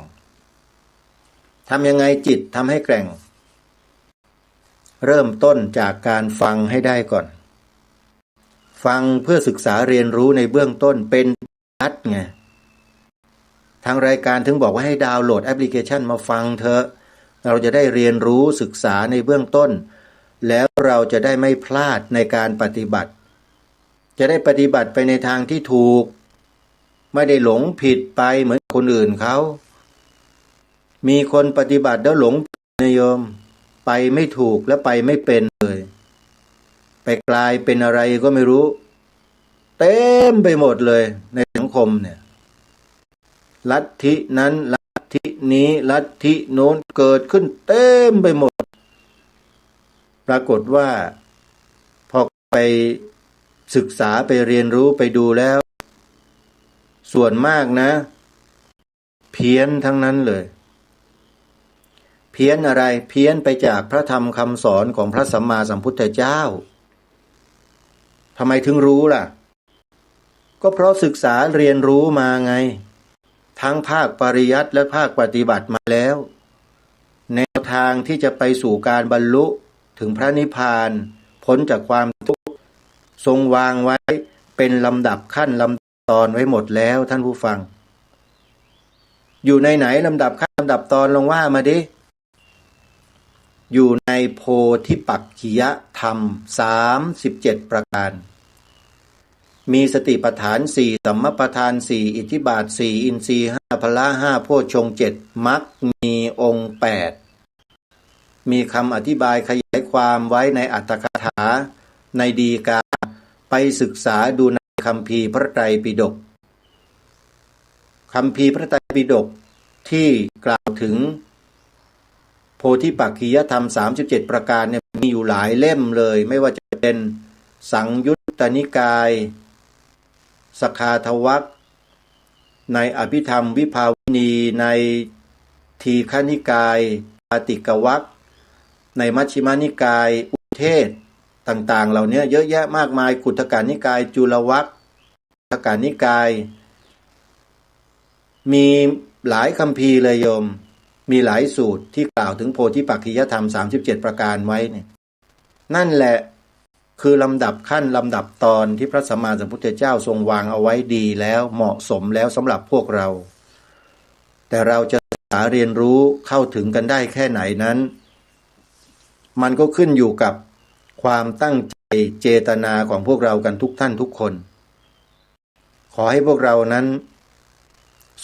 ทำยังไงจิตทำให้แกร่งเริ่มต้นจากการฟังให้ได้ก่อนฟังเพื่อศึกษาเรียนรู้ในเบื้องต้นเป็นชัดไงทางรายการถึงบอกว่าให้ดาวน์โหลดแอปพลิเคชันมาฟังเถอะเราจะได้เรียนรู้ศึกษาในเบื้องต้นแล้วเราจะได้ไม่พลาดในการปฏิบัติจะได้ปฏิบัติไปในทางที่ถูกไม่ได้หลงผิดไปเหมือนคนอื่นเขามีคนปฏิบัติแล้วหลงนโยมไปไม่ถูกและไปไม่เป็นเลยไปกลายเป็นอะไรก็ไม่รู้เต็มไปหมดเลยในสังคมเนี่ยลัทธินั้นลัทธินี้ลัทธิโน้นเกิดขึ้นเต็มไปหมดปรากฏว่าพอไปศึกษาไปเรียนรู้ไปดูแล้วส่วนมากนะเพี้ยนทั้งนั้นเลยเพี้ยนอะไรเพี้ยนไปจากพระธรรมคำสอนของพระสัมมาสัมพุทธเจ้าทำไมถึงรู้ล่ะก็เพราะศึกษาเรียนรู้มาไงทั้งภาคปริยัติและภาคปฏิบัติมาแล้วแนวทางที่จะไปสู่การบรรลุถึงพระนิพพานพ้นจากความทุกข์ทรงวางไว้เป็นลำดับขั้นลำดับตอนไว้หมดแล้วท่านผู้ฟังอยู่ในไหนลำดับขั้นลำดับตอนลองว่ามาดิอยู่ในโพธิปักขิยธรรม37ประการมีสติปัฏฐาน4สัมมาปัฏฐาน4อิทธิบาท4อินทรีย์5พละ5โพชฌงค์7มรรคมีองค์8มีคำอธิบายขยายความไว้ในอรรถกถาในดีกาไปศึกษาดูในคัมภีร์พระไตรปิฎกคัมภีร์พระไตรปิฎกที่กล่าวถึงโพธิปักขิยธรรม37ประการเนี่ยมีอยู่หลายเล่มเลยไม่ว่าจะเป็นสังยุตตนิกายสคาทวัคในอภิธรรมวิภาวินีในทีฆนิกายปาติกวัคในมัชฌิมานิกายอุเทศต่างๆเหล่านี้เยอะแยะมากมายกุฏกนิกายจุลวัคกุฏกนิกายมีหลายคัมภีร์เลยโยมมีหลายสูตรที่กล่าวถึงโพธิปักขิยธรรม37ประการไว้เนี่ยนั่นแหละคือลำดับขั้นลำดับตอนที่พระสัมมาสัมพุทธเจ้าทรงวางเอาไว้ดีแล้วเหมาะสมแล้วสำหรับพวกเราแต่เราจะศึกษาเรียนรู้เข้าถึงกันได้แค่ไหนนั้นมันก็ขึ้นอยู่กับความตั้งใจเจตนาของพวกเรากันทุกท่านทุกคนขอให้พวกเรานั้น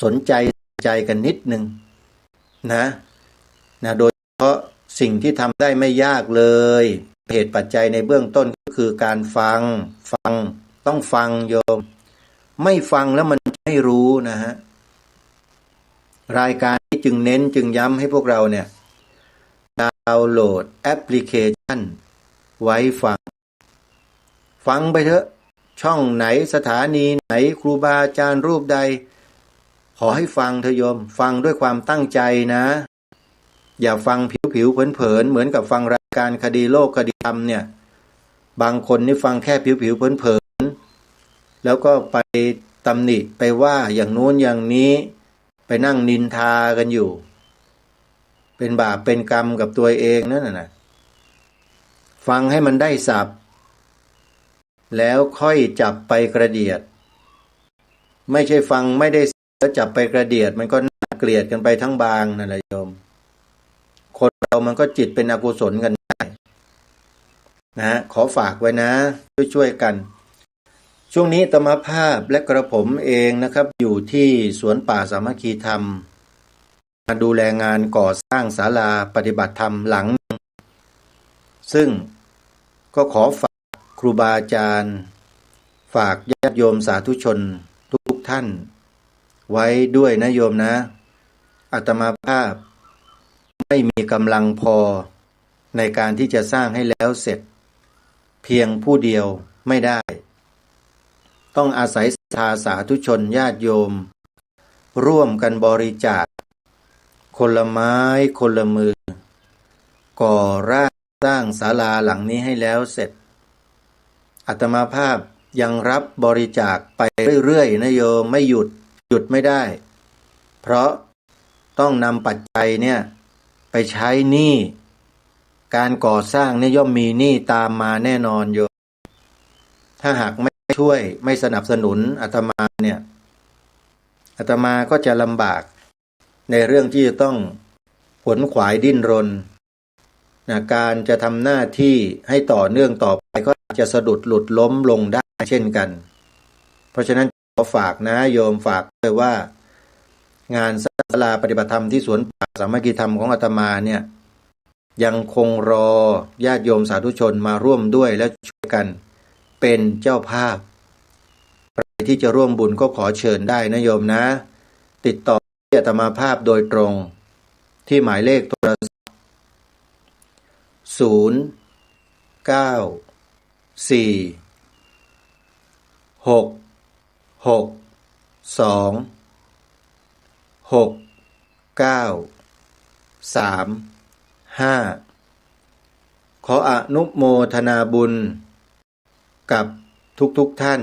สนใจกันนิดนึงนะโดยเฉพาะสิ่งที่ทำได้ไม่ยากเลยเหตุปัจจัยในเบื้องต้นก็คือการฟังต้องฟังโยมไม่ฟังแล้วมันไม่รู้นะฮะรายการนี้จึงเน้นจึงย้ำให้พวกเราเนี่ยดาวน์โหลดแอปพลิเคชันไว้ฟังไปเถอะช่องไหนสถานีไหนครูบาอาจารย์รูปใดขอให้ฟังเถอะโยมฟังด้วยความตั้งใจนะอย่าฟังผิวเผินเหมือนกับฟังรายการคดีโลกคดีธรรมเนี่ยบางคนนี่ฟังแค่ผิวเผินแล้วก็ไปตำหนิไปว่าอย่างโน้นอย่างนี้ไปนั่งนินทากันอยู่เป็นบาปเป็นกรรมกับตัวเองนั่นน่ะฟังให้มันได้ศัพท์แล้วค่อยจับไปกระเดียดไม่ใช่ฟังไม่ได้แล้วจับไปกระเดียดมันก็น่าเกลียดกันไปทั้งบางนั่นแหละโยมคนเรามันก็จิตเป็นอกุศลกันได้นะขอฝากไว้นะช่วยกันช่วงนี้อาตมาภาพและกระผมเองนะครับอยู่ที่สวนป่าสามัคคีธรรมมาดูแลงานก่อสร้างศาลาปฏิบัติธรรมหลังซึ่งก็ขอฝากครูบาอาจารย์ฝากญาติโยมสาธุชนทุกท่านไว้ด้วยนะโยมนะอาตมาภาพไม่มีกำลังพอในการที่จะสร้างให้แล้วเสร็จเพียงผู้เดียวไม่ได้ต้องอาศัยศรัทธาสาธุชนญาติโยมร่วมกันบริจาคคนละไม้คนละมือก่อร่างสร้างศาลาหลังนี้ให้แล้วเสร็จอาตมาภาพ ยังรับบริจาคไปเรื่อยๆนะโยมไม่หยุดไม่ได้เพราะต้องนำปัจจัยเนี่ยไปใช้หนี้การก่อสร้างเนี่ยย่อมมีหนี้ตามมาแน่นอนโยมถ้าหากไม่ช่วยไม่สนับสนุนอาตมาเนี่ยอาตมาก็จะลำบากในเรื่องที่จะต้องขวนขวายดิ้นรนนะการจะทำหน้าที่ให้ต่อเนื่องต่อไปก็อาจจะสะดุดหลุดล้มลงได้เช่นกันเพราะฉะนั้นขอฝากนะโยมฝากเลยว่างานศาลาปฏิบัติธรรมที่สวนป่าสามัคคีธรรมของอาตมาเนี่ยยังคงรอญาติโยมสาธุชนมาร่วมด้วยและช่วยกันเป็นเจ้าภาพใครที่จะร่วมบุญก็ขอเชิญได้นะโยมนะติดต่อที่อาตมาภาพโดยตรงที่หมายเลขโทรศัพท์094-662-6935ขออนุโมทนาบุญกับทุกท่าน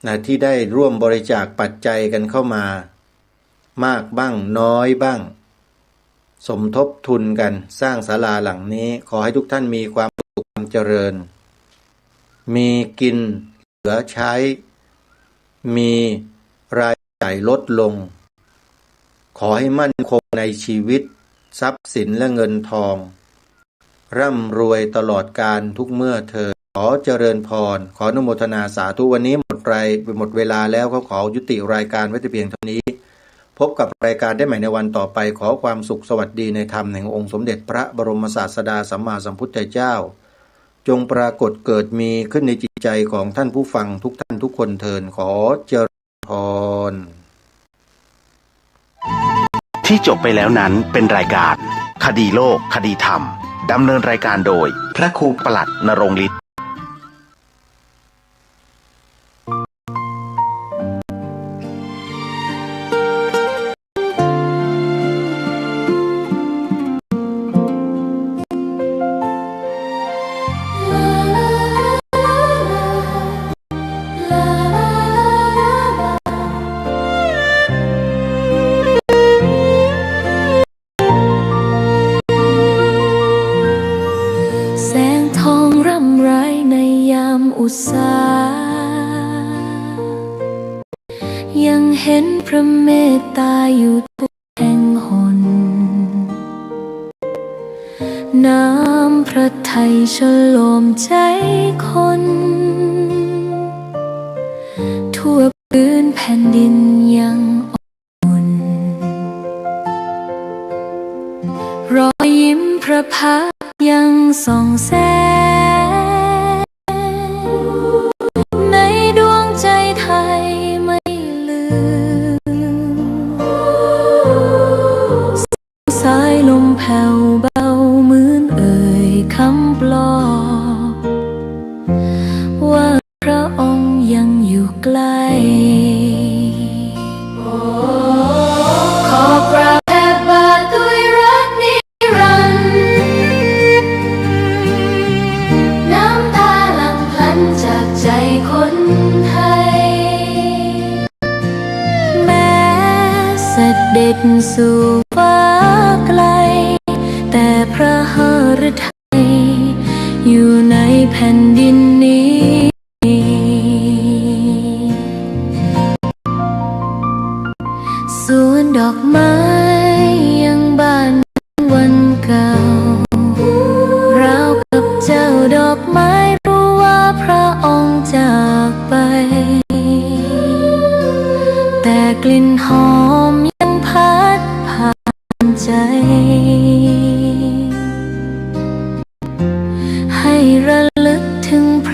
นะที่ได้ร่วมบริจาคปัจจัยกันเข้ามามากบ้างน้อยบ้างสมทบทุนกันสร้างศาลาหลังนี้ขอให้ทุกท่านมีความสุขความเจริญมีกินเหลือใช้มีรายจ่ายลดลงขอให้มั่นคงในชีวิตทรัพย์สินและเงินทองร่ำรวยตลอดกาลทุกเมื่อเธอขอเจริญพรขออนุโมทนาสาธุวันนี้หมดเวลาแล้วก็ขอยุติรายการไว้แต่เพียงเท่านี้พบกับรายการได้ใหม่ในวันต่อไปขอความสุขสวัสดีในธรรมแห่งองค์สมเด็จพระบรมศาสดาสัมมาสัมพุทธเจ้าจงปรากฏเกิดมีขึ้นในจิตใจของท่านผู้ฟังทุกท่านทุกคนเทินขอเจริญพรที่จบไปแล้วนั้นเป็นรายการคดีโลกคดีธรรมดำเนินรายการโดยพระครูปลัดณรงค์ฤทธิ์ยังเห็นพระเมตตาอยู่ทุกแห่งหนน้ำพระทัยฉโลมใจคนทั่วพื้นแผ่นดินยังอบอุ่นรอยยิ้มพระพักตร์ยังส่องแสงในดวงใจไทยไม่ลืมสายลมแผ่วเบาเหมือนเอ่ยคำปลอบว่าพระองค์ยังอยู่ใกล้ขอกราบแผ่บาทด้วยรักนิรันดร์น้ำตาหลั่งพลันจากใจคนไทยแม้เสด็จสู่ฟ้าไกลแต่พระหฤทัยอยู่ในแผ่นดินนี้สวนดอกไม้ยังบานวันเก่าราวกับเจ้าดอกไม้รู้ว่าพระองค์จากไปแต่กลิ่นหอมยังพัดผ่านใจให้ระลึกถึงพ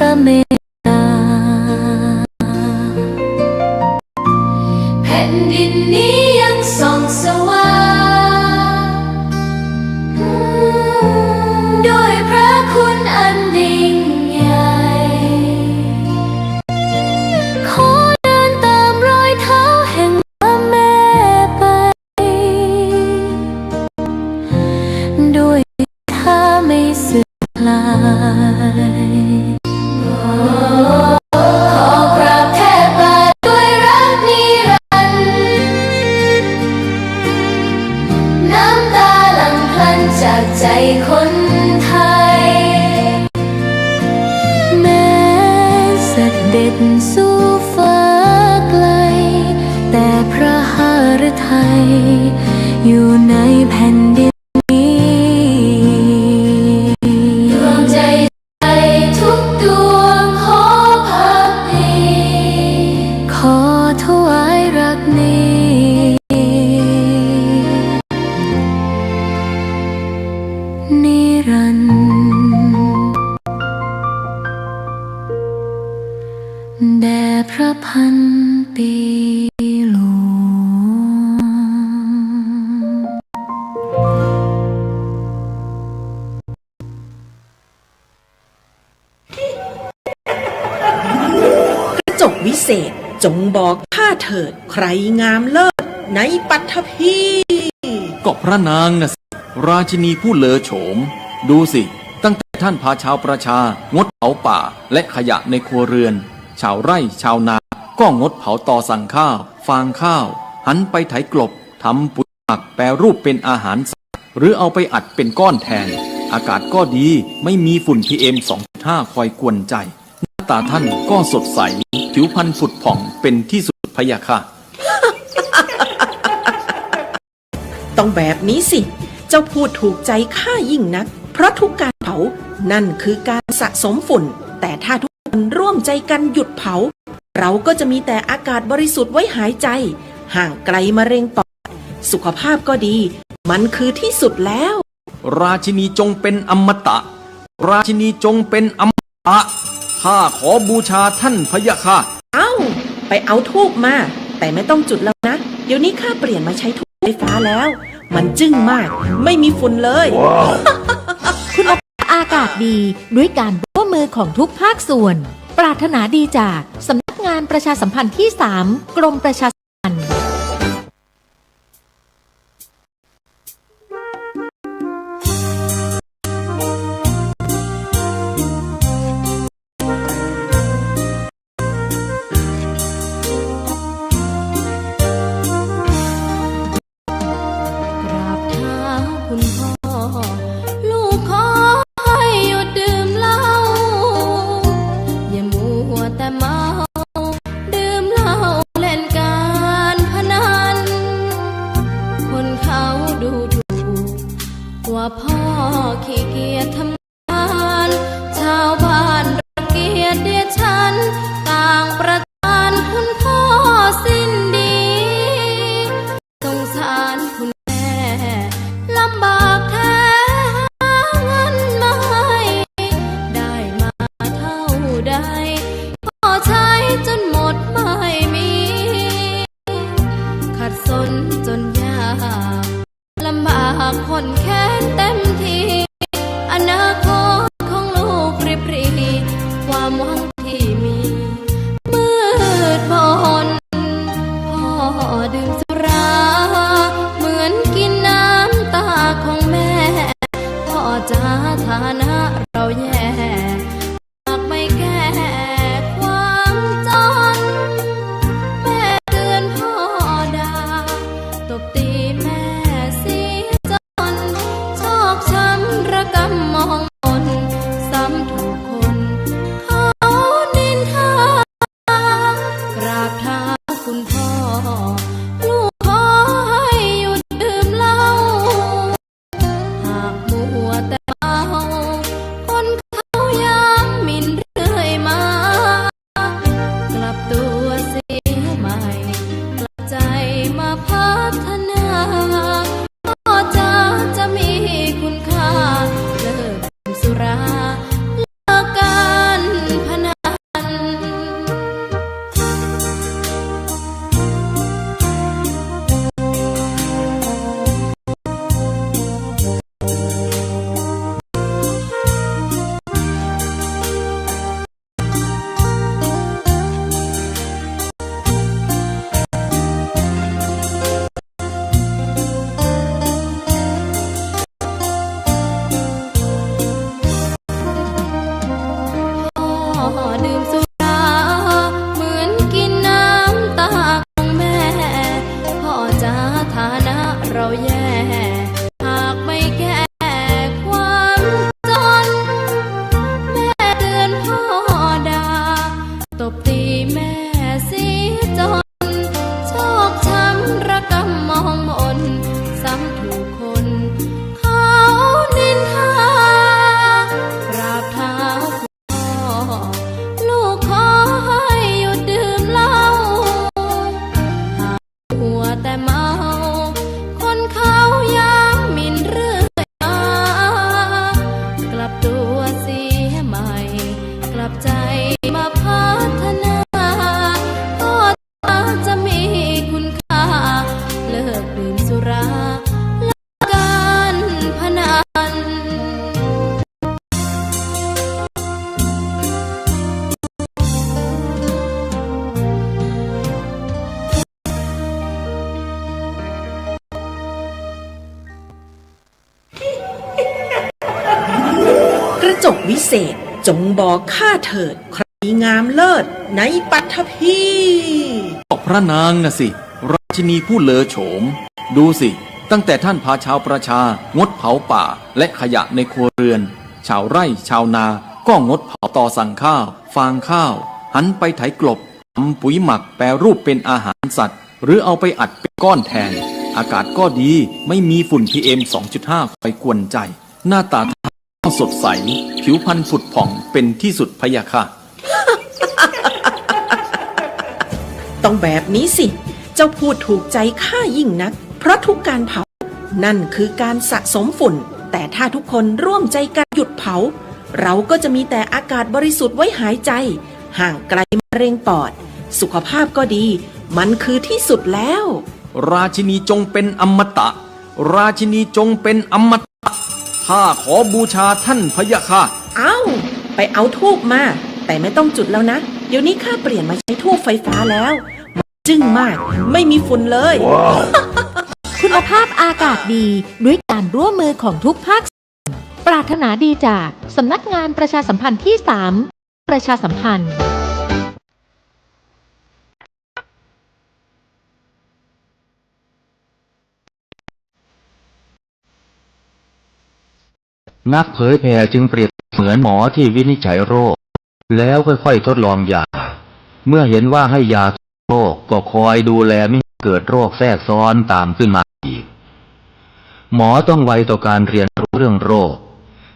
เด็ดสู่ฟ้าไกลแต่พระหฤทัยอยู่ในแผ่นดินดวงใจทุกดวงขอพักดีขอถวายรักนี้นิรันดร์แด่พระพันปีหลวง กระจกวิเศษจงบอกข้าเถิดใครงามเลิศในปัทภี ก็พระนางนะสิราชินีผู้เลอโฉมดูสิตั้งแต่ท่านพาชาวประชางดเผาป่าและขยะในครัวเรือนชาวไร่ชาวนาก็งดเผาตอสั่งข้าวฟางข้าวหันไปไถกลบทำปุ๋ยหมักแปรรูปเป็นอาหารสัตว์หรือเอาไปอัดเป็นก้อนแทนอากาศก็ดีไม่มีฝุ่น PM 2.5 คอยกวนใจหน้าตาท่านก็สดใสผิวพรรณผุดผ่องเป็นที่สุดพะยะค่ะ ต้องแบบนี้สิเจ้าพูดถูกใจข้ายิ่งนักเพราะทุกการเผานั่นคือการสะสมฝุ่นแต่ถ้าทุกคนร่วมใจกันหยุดเผาเราก็จะมีแต่อากาศบริสุทธิ์ไว้หายใจห่างไกลมะเร็งปอดสุขภาพก็ดีมันคือที่สุดแล้ว ราชินีจงเป็นอมตะ ราชินีจงเป็นอมตะข้าขอบูชาท่านพะยะค่ะ เอ้าไปเอาทูบมาแต่ไม่ต้องจุดแล้วนะเดี๋ยวนี้ข้าเปลี่ยนมาใช้ทูบไฟฟ้าแล้วมันจึ้งมากไม่มีฝุ่นเลย คุณอากาศดีด้วยการร่วมมือของทุกภาคส่วน ปรารถนาดีจากสำนักงานประชาสัมพันธ์ที่ 3 กรมประชาสัมพันธ์ กราบเท้าคุณพ่อลูกขอให้หยุดดื่มเหล้าอย่ามัวแต่เมาดื่มเหล้าเล่นการพนันคนเขาดูถูกว่าพ่อขี้เกียจทำงานชาวบ้านรังเกียจเดียดฉันต่างประจานคุณพ่อสิ้นดีสงสารคุณแม่ลำบากแท้หาเงินมาให้ได้มาเท่าใดก็ใช้จนหมดไม่มีขัดสนจนยากลำบากคนแค้นเต็มทีอนาคตของลูกริบหรีความหวังที่มีมืดมนพ่อดื่มสุราเหมือนกินน้ำตาของแม่พ่อจ๋าฐานะเราแย่หากไม่แก้ความจนแม่เตือนพ่อด่าตบตีแม่เสียจนชอกช้ำระกำมองมนซ้ำถูกคนเขานินทากราบเท้าคุณพ่อลูกขอให้หยุดดื่มเหล้าหากมัวแต่เมาคนเขาย้ำหมิ่นเรื่อยมากลับตัวเสียใหม่กลับใจมาพัฒนาพ่อจะมีคุณค่าเลิกดื่มสุราเลิกการพนัน ดื่มสุราเหมือนกินน้ำตาของแม่พ่อจ๋าฐานะเราแย่หากไม่แก้ความจนแม่เตือนพ่อด่า ตบตีแม่เสียจนโชคช้ำระกำมองมนซ้ำถูกคนเขานินทากราบเท้าพ่อลูกขอให้หยุดดื่มเหล้าหากหัวแต่เมาคนเขายังหมิ่นเรื่อยมากลับตัวเสียใหม่กลับใจมาพัฒนาก็จะมีคุณค่าเลิกดื่มสุราเลิกการพนัน กระจกวิเศษจงบอกข้าเถิดใครงามเลิศในปัทภี ก็พระนางน่ะสิ ราชินีผู้เลอโฉม ดูสิ ตั้งแต่ท่านพาชาวประชางดเผาป่าและขยะในครัวเรือน ชาวไร่ชาวนาก็งดเผาต่อสั่งข้าว ฟางข้าว หันไปไถกลบทำปุ๋ยหมักแปรรูปเป็นอาหารสัตว์ หรือเอาไปอัดเป็นก้อนแทน อากาศก็ดีไม่มีฝุ่น PM 2.5 ไปกวนใจ หน้าตาก็สดใส ผิวพรรณผุดผ่องเป็นที่สุดพะยะค่ะ ต้องแบบนี้สิ เจ้าพูดถูกใจข้ายิ่งนัก เพราะทุกการเผา นั่นคือการสะสมฝุ่น แต่ถ้าทุกคนร่วมใจกันหยุดเผา เราก็จะมีแต่อากาศบริสุทธิ์ไว้หายใจ ห่างไกลมะเร็งปอด สุขภาพก็ดี มันคือที่สุดแล้ว ราชินีจงเป็นอมตะ ราชินีจงเป็นอมตะ ข้าขอบูชาท่านพะยะค่ะ เอ้า ไปเอาทูบมา แต่ไม่ต้องจุดแล้วนะ เดี๋ยวนี้ข้าเปลี่ยนมาใช้ทูบไฟฟ้าแล้วมันจึ้งมาก ไม่มีฝุ่นเลย คุณภาพอากาศดีด้วยการร่วมมือของทุกภาคส่วนปรารถนาดีจากสำนักงานประชาสัมพันธ์ที่ 3 ประชาสัมพันธ์ นักเผยแผ่จึงเปรียบเหมือนหมอที่วินิจฉัยโรค แล้วค่อยๆทดลองยา เมื่อเห็นว่าให้ยาโรคก็คอยดูแลไม่ให้เกิดโรคแทรกซ้อนตามขึ้นมาอีก หมอต้องไวต่อการเรียนรู้เรื่องโรค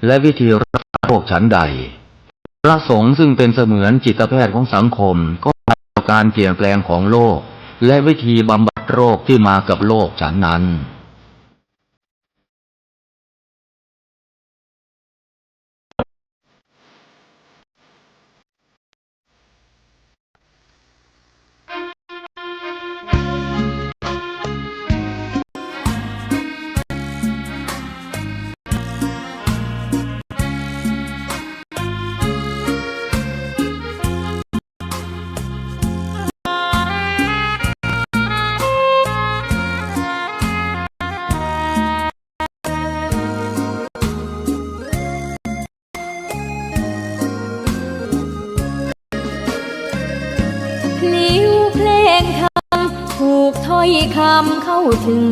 และวิธีรักษาโรคฉันใด พระสงฆ์ซึ่งเป็นเสมือนจิตแพทย์ของสังคมก็ไวต่อการเปลี่ยนแปลงของโลก และวิธีบำบัดโรคที่มากับโลกฉันนั้นพลิ้วเพลงทำถูกถ้อยคำเข้าถึง